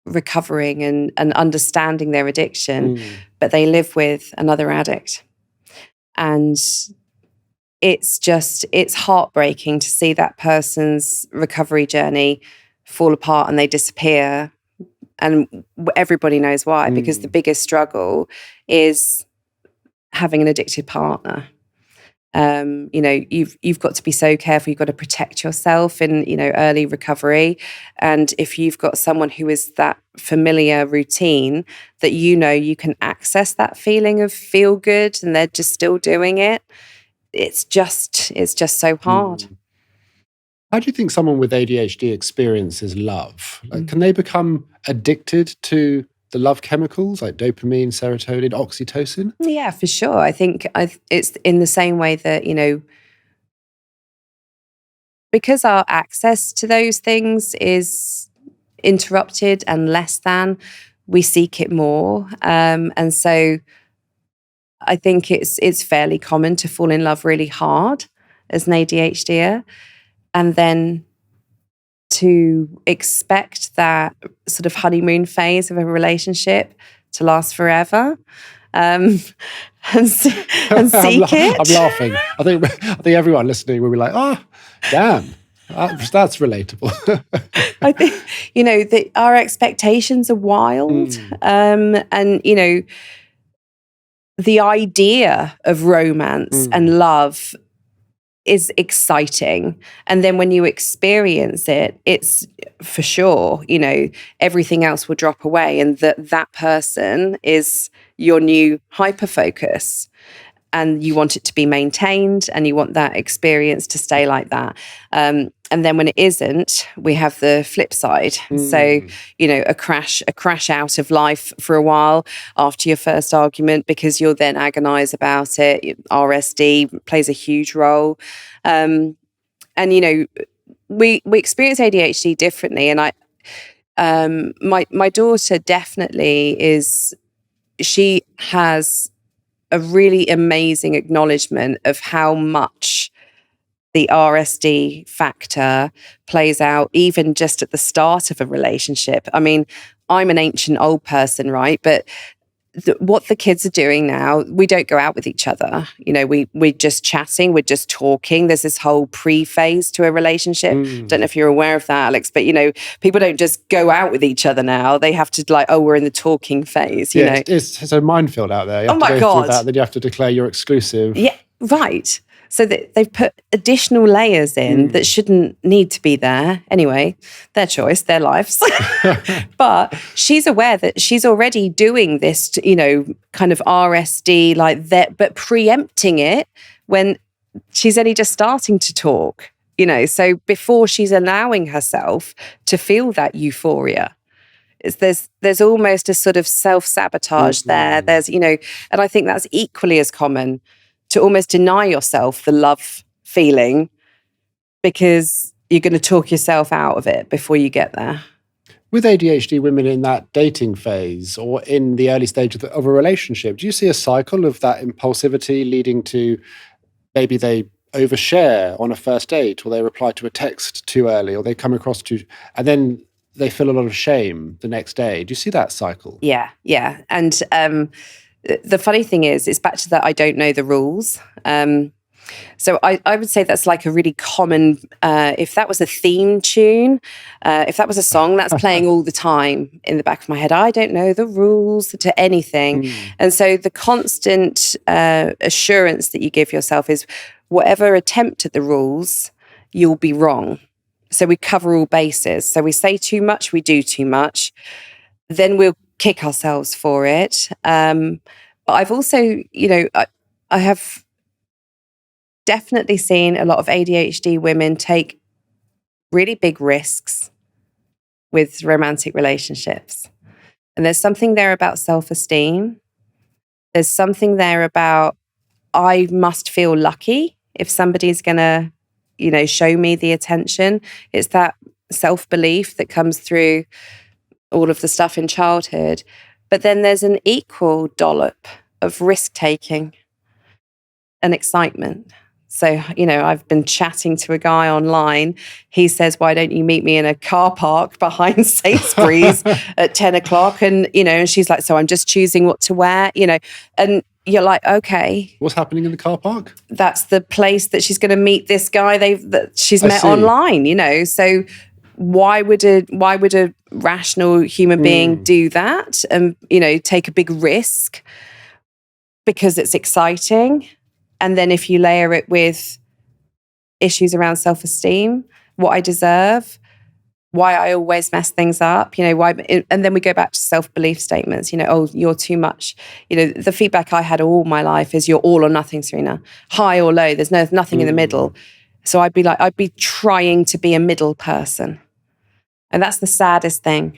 recovering and understanding their addiction, but they live with another addict, and it's heartbreaking to see that person's recovery journey fall apart and they disappear. And everybody knows why, because the biggest struggle is having an addicted partner. You've got to be so careful. You've got to protect yourself in, early recovery. And if you've got someone who is that familiar routine that you can access that feeling of feel good and they're just still doing it, it's just so hard. How do you think someone with ADHD experiences love? Like, can they become addicted to the love chemicals like dopamine, serotonin, oxytocin? Yeah, for sure. I think it's in the same way that, because our access to those things is interrupted and less than, we seek it more. And so I think it's fairly common to fall in love really hard as an ADHDer, and then to expect that sort of honeymoon phase of a relationship to last forever, and seek it. I'm laughing. I think everyone listening will be like, "Oh, damn, that's relatable." I think that our expectations are wild, and the idea of romance and love is exciting. And then when you experience it, it's for sure, everything else will drop away, and that person is your new hyperfocus. And you want it to be maintained, and you want that experience to stay like that. And then when it isn't, we have the flip side. So, a crash out of life for a while after your first argument, because you'll then agonize about it. RSD plays a huge role. And, we experience ADHD differently. And my daughter definitely she has a really amazing acknowledgement of how much the RSD factor plays out, even just at the start of a relationship. I mean, I'm an ancient old person, right? But what the kids are doing now, we don't go out with each other. We're just chatting, we're just talking. There's this whole pre-phase to a relationship. Don't know if you're aware of that, Alex, but people don't just go out with each other now. They have to we're in the talking phase. It's a minefield out there. You have Oh my to go God. through that, then you have to declare you're exclusive. Yeah, right. So they've put additional layers in that shouldn't need to be there. Anyway, their choice, their lives. But she's aware that she's already doing this, kind of RSD like that, but preempting it when she's only just starting to talk, so before she's allowing herself to feel that euphoria. There's almost a sort of self-sabotage there. There's, and I think that's equally as common, to almost deny yourself the love feeling because you're going to talk yourself out of it before you get there. With ADHD women in that dating phase or in the early stage of a relationship, do you see a cycle of that impulsivity leading to maybe they overshare on a first date, or they reply to a text too early, or they come across too, and then they feel a lot of shame the next day? Do you see that cycle? Yeah. And the funny thing is, it's back to that I don't know the rules. So I would say that's like a really common, if that was a theme tune, if that was a song that's playing all the time in the back of my head, I don't know the rules to anything. And so the constant assurance that you give yourself is whatever attempt at the rules, you'll be wrong. So we cover all bases. So we say too much, we do too much. Then we'll kick ourselves for it. But I've also, I have definitely seen a lot of ADHD women take really big risks with romantic relationships. And there's something there about self-esteem. There's something there about, I must feel lucky if somebody's going to show me the attention. It's that self-belief that comes through all of the stuff in childhood. But then there's an equal dollop of risk-taking and excitement. So, I've been chatting to a guy online. He says, why don't you meet me in a car park behind Sainsbury's at 10 o'clock? And, and she's like, so I'm just choosing what to wear, and you're like, okay. What's happening in the car park? That's the place that she's going to meet this guy that she's met online, So why would a rational human being do that and, take a big risk because it's exciting? And then if you layer it with issues around self-esteem, what I deserve, why I always mess things up, why, and then we go back to self-belief statements, oh, you're too much. The feedback I had all my life is you're all or nothing, Serena, high or low. There's nothing in the middle. So I'd be trying to be a middle person. And that's the saddest thing.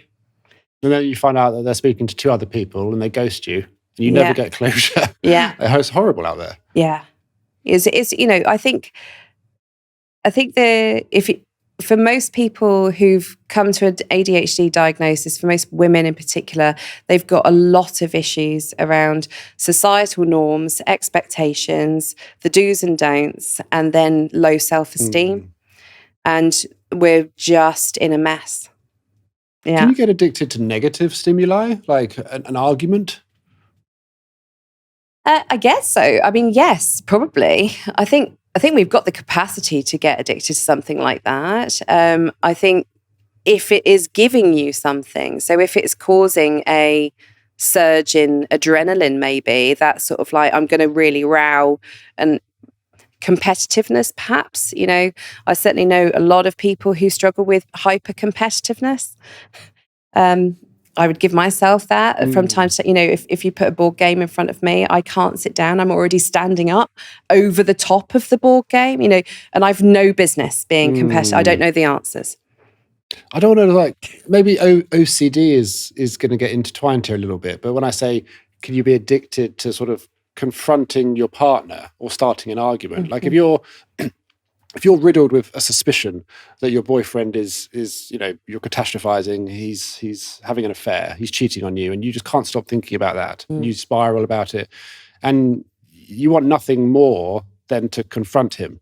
And then you find out that they're speaking to two other people and they ghost you. And you never get closure. Yeah. It's horrible out there. Yeah. I think for most people who've come to an ADHD diagnosis, for most women in particular, they've got a lot of issues around societal norms, expectations, the do's and don'ts, and then low self-esteem. And we're just in a mess. Yeah. Can you get addicted to negative stimuli, like an argument? I guess so. I mean, yes, probably. I think we've got the capacity to get addicted to something like that. I think if it is giving you something, so if it's causing a surge in adrenaline, maybe that's sort of like, I'm going to really row, and competitiveness, perhaps. I certainly know a lot of people who struggle with hyper competitiveness. I would give myself that from time to time. If you put a board game in front of me, I can't sit down. I'm already standing up over the top of the board game, and I've no business being competitive. I don't know the answers. I don't know, maybe OCD is going to get intertwined here a little bit. But when I say, can you be addicted to sort of confronting your partner or starting an argument? Like if you're riddled with a suspicion that your boyfriend is you're catastrophizing, he's having an affair, he's cheating on you, and you just can't stop thinking about that. And you spiral about it, and you want nothing more than to confront him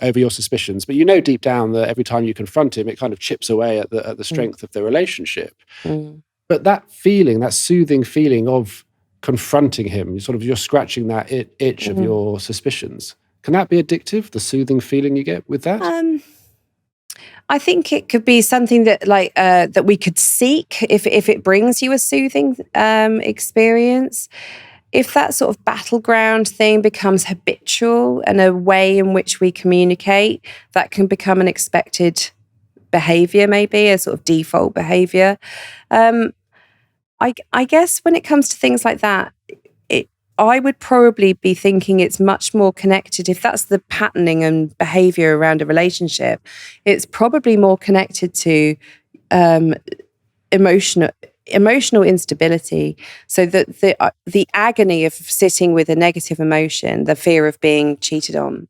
over your suspicions. But deep down that every time you confront him, it kind of chips away at the strength of the relationship. But that feeling, that soothing feeling of confronting him, you're scratching that itch of your suspicions. Can that be addictive, the soothing feeling you get with that? I think it could be something that that we could seek if it brings you a soothing experience. If that sort of battleground thing becomes habitual and a way in which we communicate, that can become an expected behavior, maybe a sort of default behavior. I guess when it comes to things like that, I would probably be thinking it's much more connected. If that's the patterning and behavior around a relationship, it's probably more connected to emotional instability. So that the agony of sitting with a negative emotion, the fear of being cheated on,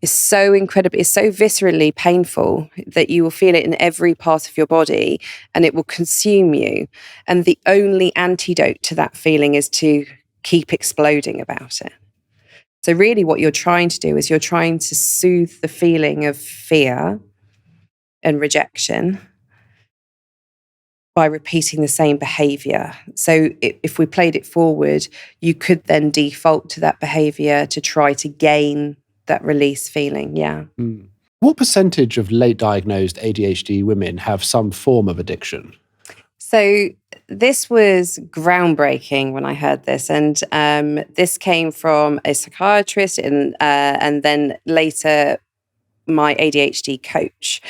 is so incredible. It's so viscerally painful that you will feel it in every part of your body, and it will consume you. And the only antidote to that feeling is to keep exploding about it. So really what you're trying to do is you're trying to soothe the feeling of fear and rejection by repeating the same behavior. So if we played it forward, you could then default to that behavior to try to gain that release feeling. Yeah. What percentage of late diagnosed ADHD women have some form of addiction? So this was groundbreaking when I heard this, and this came from a psychiatrist and then later my ADHD coach.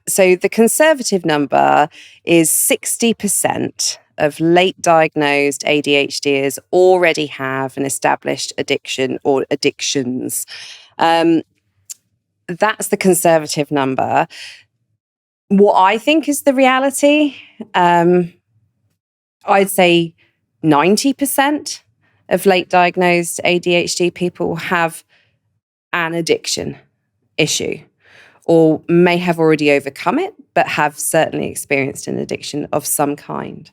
So the conservative number is 60% of late diagnosed ADHDers already have an established addiction or addictions. That's the conservative number. What I think is the reality, I'd say 90% of late diagnosed ADHD people have an addiction. issue, or may have already overcome it, but have certainly experienced an addiction of some kind.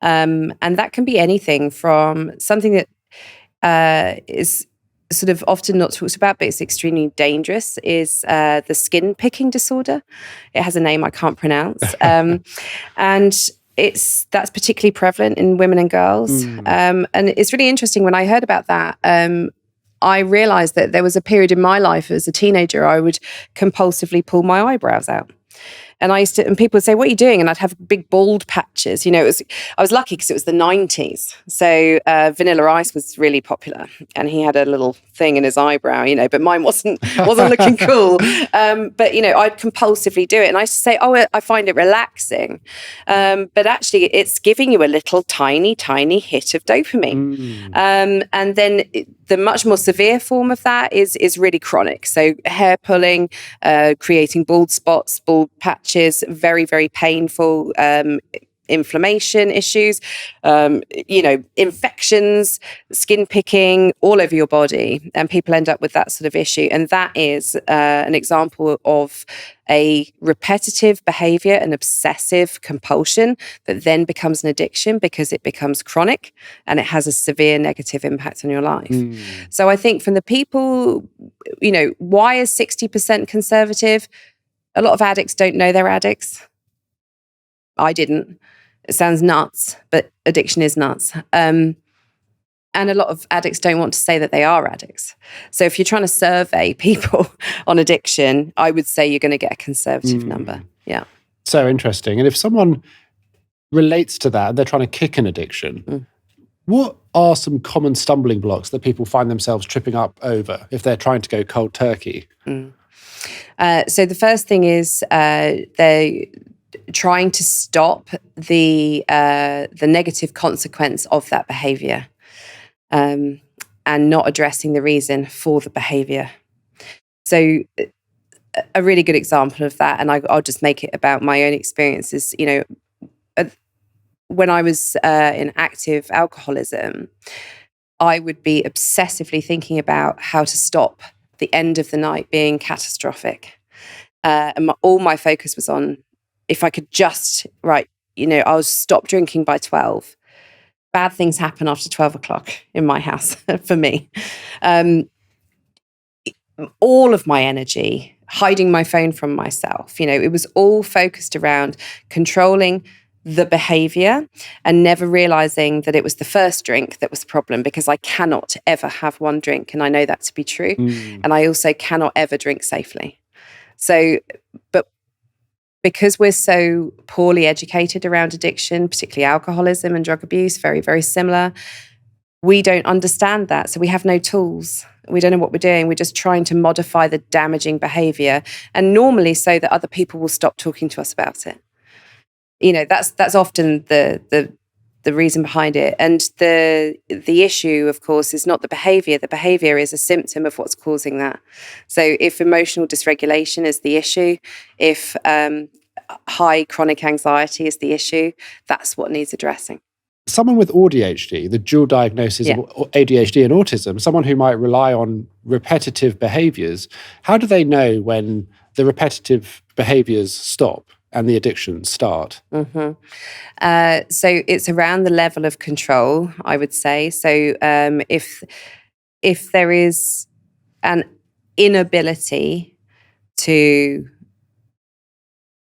And that can be anything from something that is sort of often not talked about, but it's extremely dangerous, is the skin picking disorder. It has a name I can't pronounce. And that's particularly prevalent in women and girls. And it's really interesting. When I heard about that, I realized that there was a period in my life as a teenager, I would compulsively pull my eyebrows out. And people would say, "What are you doing?" And I'd have big bald patches. I was lucky because it was the 90s. So Vanilla Ice was really popular, and he had a little thing in his eyebrow, but mine wasn't looking cool. But I'd compulsively do it. And I used to say, "Oh, I find it relaxing." But actually it's giving you a little tiny, tiny hit of dopamine. And then the much more severe form of that is really chronic. So hair pulling, creating bald spots, bald patches, very, very painful inflammation issues, infections, skin picking all over your body. And people end up with that sort of issue. And that is an example of a repetitive behavior, an obsessive compulsion that then becomes an addiction because it becomes chronic and it has a severe negative impact on your life. So I think from the people, why is 60% conservative? A lot of addicts don't know they're addicts. I didn't. It sounds nuts, but addiction is nuts. And a lot of addicts don't want to say that they are addicts. So if you're trying to survey people on addiction, I would say you're going to get a conservative number. Yeah. So interesting. And if someone relates to that, they're trying to kick an addiction, what are some common stumbling blocks that people find themselves tripping up over if they're trying to go cold turkey? So the first thing is they're trying to stop the negative consequence of that behavior, and not addressing the reason for the behavior. So a really good example of that, and I'll just make it about my own experiences. When I was in active alcoholism, I would be obsessively thinking about how to stop the end of the night being catastrophic. And all my focus was on, if I could just, I'll stop drinking by 12. Bad things happen after 12 o'clock in my house for me. All of my energy, hiding my phone from myself, it was all focused around controlling the behavior and never realizing that it was the first drink that was the problem, because I cannot ever have one drink. And I know that to be true. And I also cannot ever drink safely. So, but because we're so poorly educated around addiction, particularly alcoholism and drug abuse, very, very similar, we don't understand that. So we have no tools. We don't know what we're doing. We're just trying to modify the damaging behavior, and normally so that other people will stop talking to us about it. That's often the reason behind it. And the issue, of course, is not the behavior. The behavior is a symptom of what's causing that. So if emotional dysregulation is the issue, if high chronic anxiety is the issue, that's what needs addressing. Someone with AuDHD, the dual diagnosis of ADHD and autism, someone who might rely on repetitive behaviors, how do they know when the repetitive behaviors stop and the addictions start? So it's around the level of control, I would say. So if there is an inability to,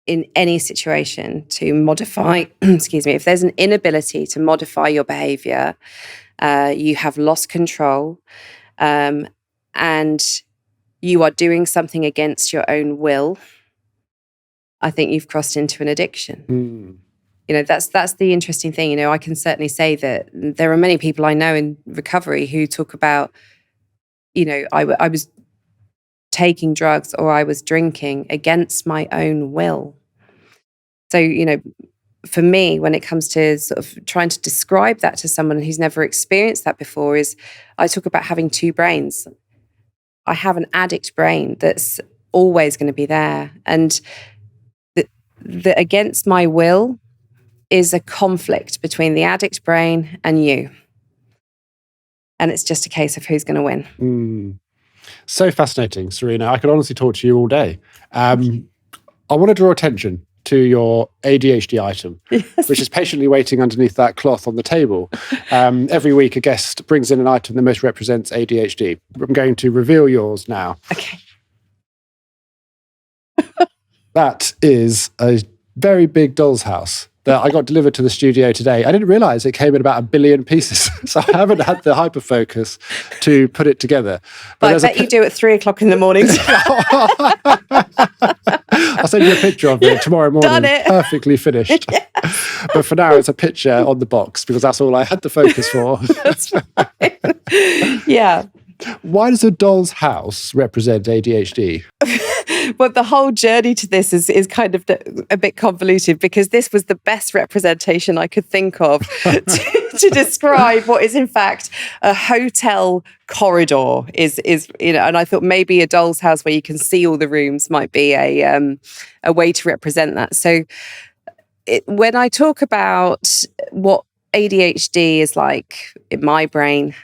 in any situation, to modify, if there's an inability to modify your behavior, you have lost control, and you are doing something against your own will, I think you've crossed into an addiction. That's the interesting thing. I can certainly say that there are many people I know in recovery who talk about, I was taking drugs or I was drinking against my own will. So, for me, when it comes to sort of trying to describe that to someone who's never experienced that before, is I talk about having two brains. I have an addict brain that's always going to be there. And the against my will is a conflict between the addict brain and you. And it's just a case of who's going to win. So fascinating, Serena. I could honestly talk to you all day. I want to draw attention to your ADHD item, which is patiently waiting underneath that cloth on the table. Every week, a guest brings in an item that most represents ADHD. I'm going to reveal yours now. Okay. That is a very big doll's house that I got delivered to the studio today. I didn't realize it came in about 1 billion pieces. So I haven't had the hyperfocus to put it together. But I bet you do at 3:00 in the morning. I'll send you a picture of it tomorrow morning. Done it. Perfectly finished. Yes. But for now, it's a picture on the box because that's all I had the focus for. That's right. Yeah. Why does a doll's house represent ADHD? Well, the whole journey to this is kind of a bit convoluted because this was the best representation I could think of to describe what is in fact a hotel corridor. Is and I thought maybe a doll's house where you can see all the rooms might be a way to represent that. So when I talk about what ADHD is like in my brain,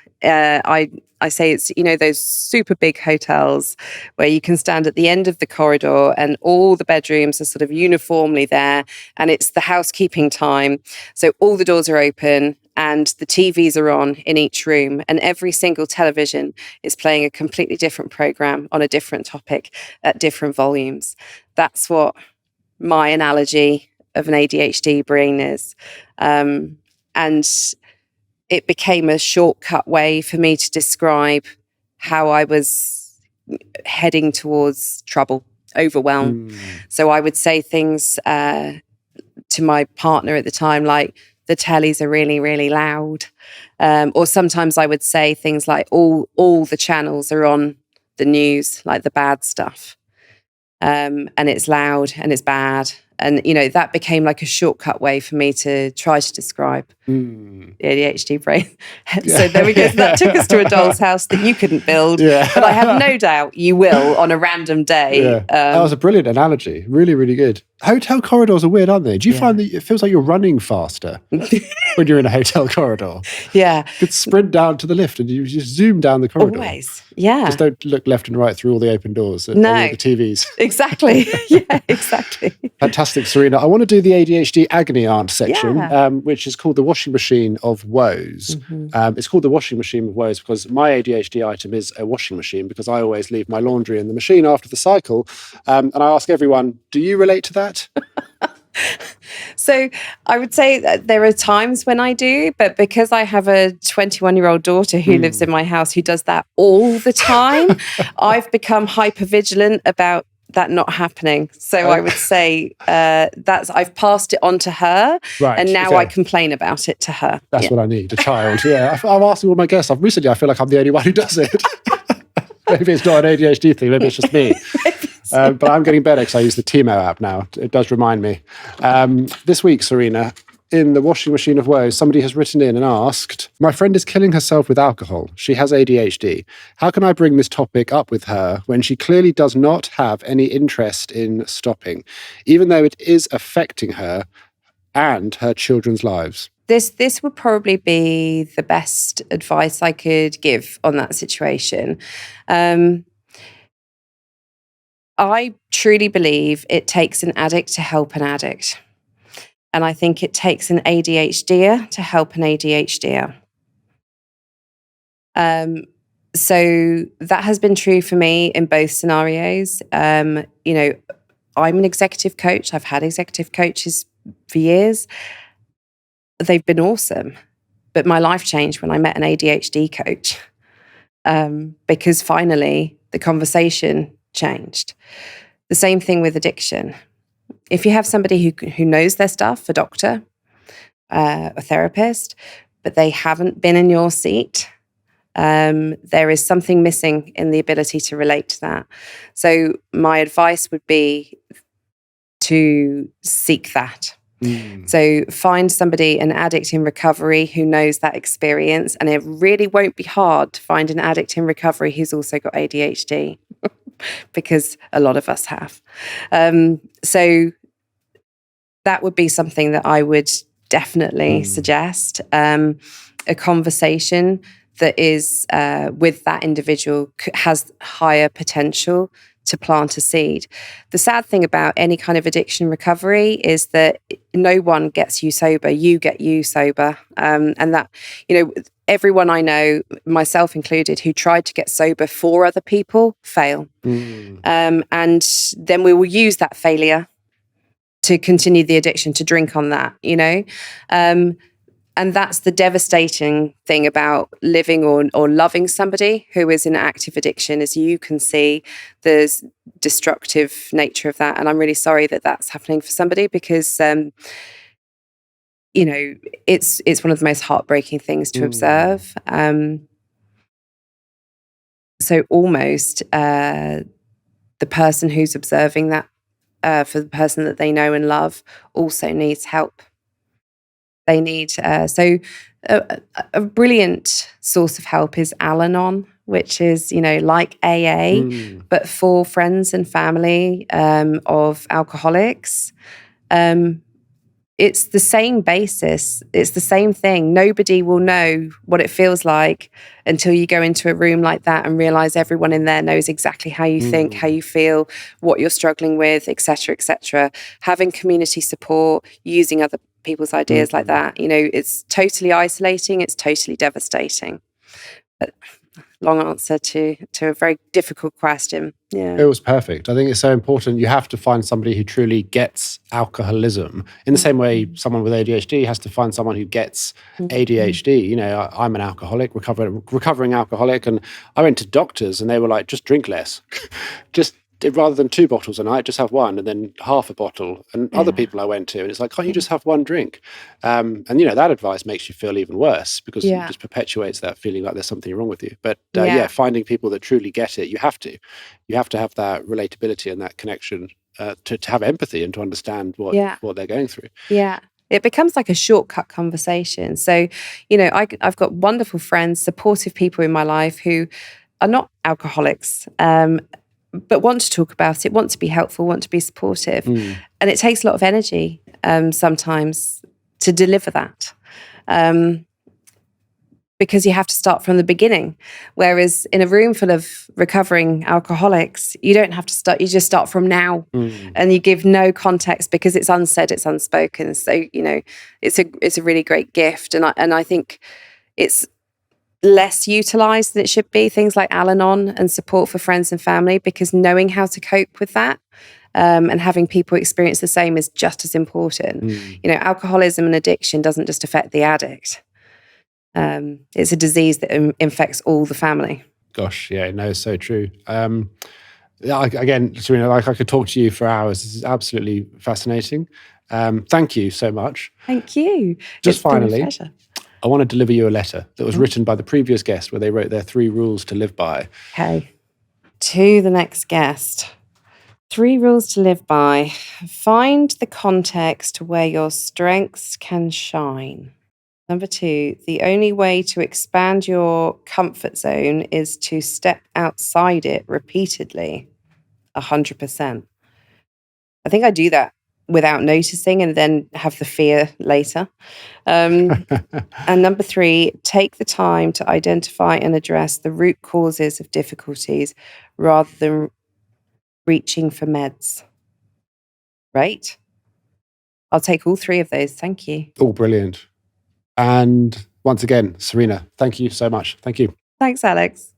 I say it's, those super big hotels where you can stand at the end of the corridor and all the bedrooms are sort of uniformly there and it's the housekeeping time. So all the doors are open and the TVs are on in each room and every single television is playing a completely different program on a different topic at different volumes. That's what my analogy of an ADHD brain is. And it became a shortcut way for me to describe how I was heading towards trouble, overwhelm. So I would say things to my partner at the time, like, the tellies are really, really loud. Or sometimes I would say things like, all the channels are on the news, like the bad stuff. And it's loud and it's bad. And, that became like a shortcut way for me to try to describe the ADHD brain. So there we go. So that took us to a doll's house that you couldn't build. Yeah. But I have no doubt you will on a random day. Yeah. That was a brilliant analogy. Really, really good. Hotel corridors are weird, aren't they? Do you find that it feels like you're running faster when you're in a hotel corridor? Yeah. You could sprint down to the lift and you just zoom down the corridor. Always. Yeah. Just don't look left and right through all the open doors and all the TVs. Exactly. Yeah, exactly. Fantastic, Serena. I want to do the ADHD agony aunt section, which is called the washing machine of woes. It's called the washing machine of woes because my ADHD item is a washing machine because I always leave my laundry in the machine after the cycle. And I ask everyone, do you relate to that? So I would say that there are times when I do, but because I have a 21-year-old daughter who lives in my house who does that all the time, I've become hypervigilant about that not happening. So I would say I've passed it on to her, and now I complain about it to her. That's what I need, a child. Yeah, I'm asking all my guests. I feel like I'm the only one who does it. Maybe it's not an ADHD thing. Maybe it's just me. But I'm getting better because I use the Tiimo app now. It does remind me. This week, Serena, in the washing machine of woes, somebody has written in and asked, my friend is killing herself with alcohol. She has ADHD. How can I bring this topic up with her when she clearly does not have any interest in stopping, even though it is affecting her and her children's lives? This would probably be the best advice I could give on that situation. I truly believe it takes an addict to help an addict. And I think it takes an ADHDer to help an ADHDer. So that has been true for me in both scenarios. I'm an executive coach. I've had executive coaches for years. They've been awesome. But my life changed when I met an ADHD coach because finally the conversation changed. The same thing with addiction. If you have somebody who knows their stuff, a doctor, a therapist, but they haven't been in your seat, there is something missing in the ability to relate to that. So my advice would be to seek that. So find somebody, an addict in recovery who knows that experience, and it really won't be hard to find an addict in recovery who's also got ADHD because a lot of us have. So that would be something that I would definitely suggest, a conversation that is with that individual has higher potential to plant a seed. The sad thing about any kind of addiction recovery is that no one gets you sober, you get you sober. And that, everyone I know, myself included, who tried to get sober for other people fail. And then we will use that failure to continue the addiction, to drink on that, and that's the devastating thing about living or loving somebody who is in active addiction. As you can see, there's destructive nature of that. And I'm really sorry that that's happening for somebody, because, it's one of the most heartbreaking things to observe. So almost the person who's observing that, for the person that they know and love, also needs help. They need, a brilliant source of help is Al-Anon, which is, like AA, but for friends and family of alcoholics. It's the same basis. It's the same thing. Nobody will know what it feels like until you go into a room like that and realize everyone in there knows exactly how you think, how you feel, what you're struggling with, etc., etc. Having community support, using other people's ideas like that, it's totally isolating. It's totally devastating. But long answer to a very difficult question. Yeah. It was perfect. I think it's so important. You have to find somebody who truly gets alcoholism in the same way someone with ADHD has to find someone who gets ADHD. I'm an alcoholic, recovering alcoholic, and I went to doctors and they were like, just drink less. Rather than 2 bottles a night, just have 1 and then half a bottle. And other people I went to, and it's like, can't you just have 1 drink? And that advice makes you feel even worse, because it just perpetuates that feeling like there's something wrong with you. But finding people that truly get it, you have to have that relatability and that connection to have empathy and to understand what they're going through. Yeah. It becomes like a shortcut conversation. So, I've got wonderful friends, supportive people in my life who are not alcoholics, but want to talk about it, want to be helpful, want to be supportive. And it takes a lot of energy sometimes to deliver that, because you have to start from the beginning. Whereas in a room full of recovering alcoholics, you don't have to start, you just start from now, and you give no context because it's unsaid, it's unspoken. So, it's a really great gift. And I think it's less utilized than it should be, things like Al-Anon and support for friends and family, because knowing how to cope with that and having people experience the same is just as important. Alcoholism and addiction doesn't just affect the addict. It's a disease that infects all the family. Gosh, yeah, no, so true. Again, Serena, I could talk to you for hours. This is absolutely fascinating. Thank you so much. Thank you. Just finally, been a pleasure. I want to deliver you a letter that was written by the previous guest, where they wrote their 3 rules to live by. Okay. To the next guest. 3 rules to live by. Find the context where your strengths can shine. Number 2, the only way to expand your comfort zone is to step outside it repeatedly. 100%. I think I do that without noticing and then have the fear later. And number 3, take the time to identify and address the root causes of difficulties rather than reaching for meds. Right? I'll take all 3 of those. Thank you. All brilliant. And once again, Serena, thank you so much. Thank you. Thanks, Alex.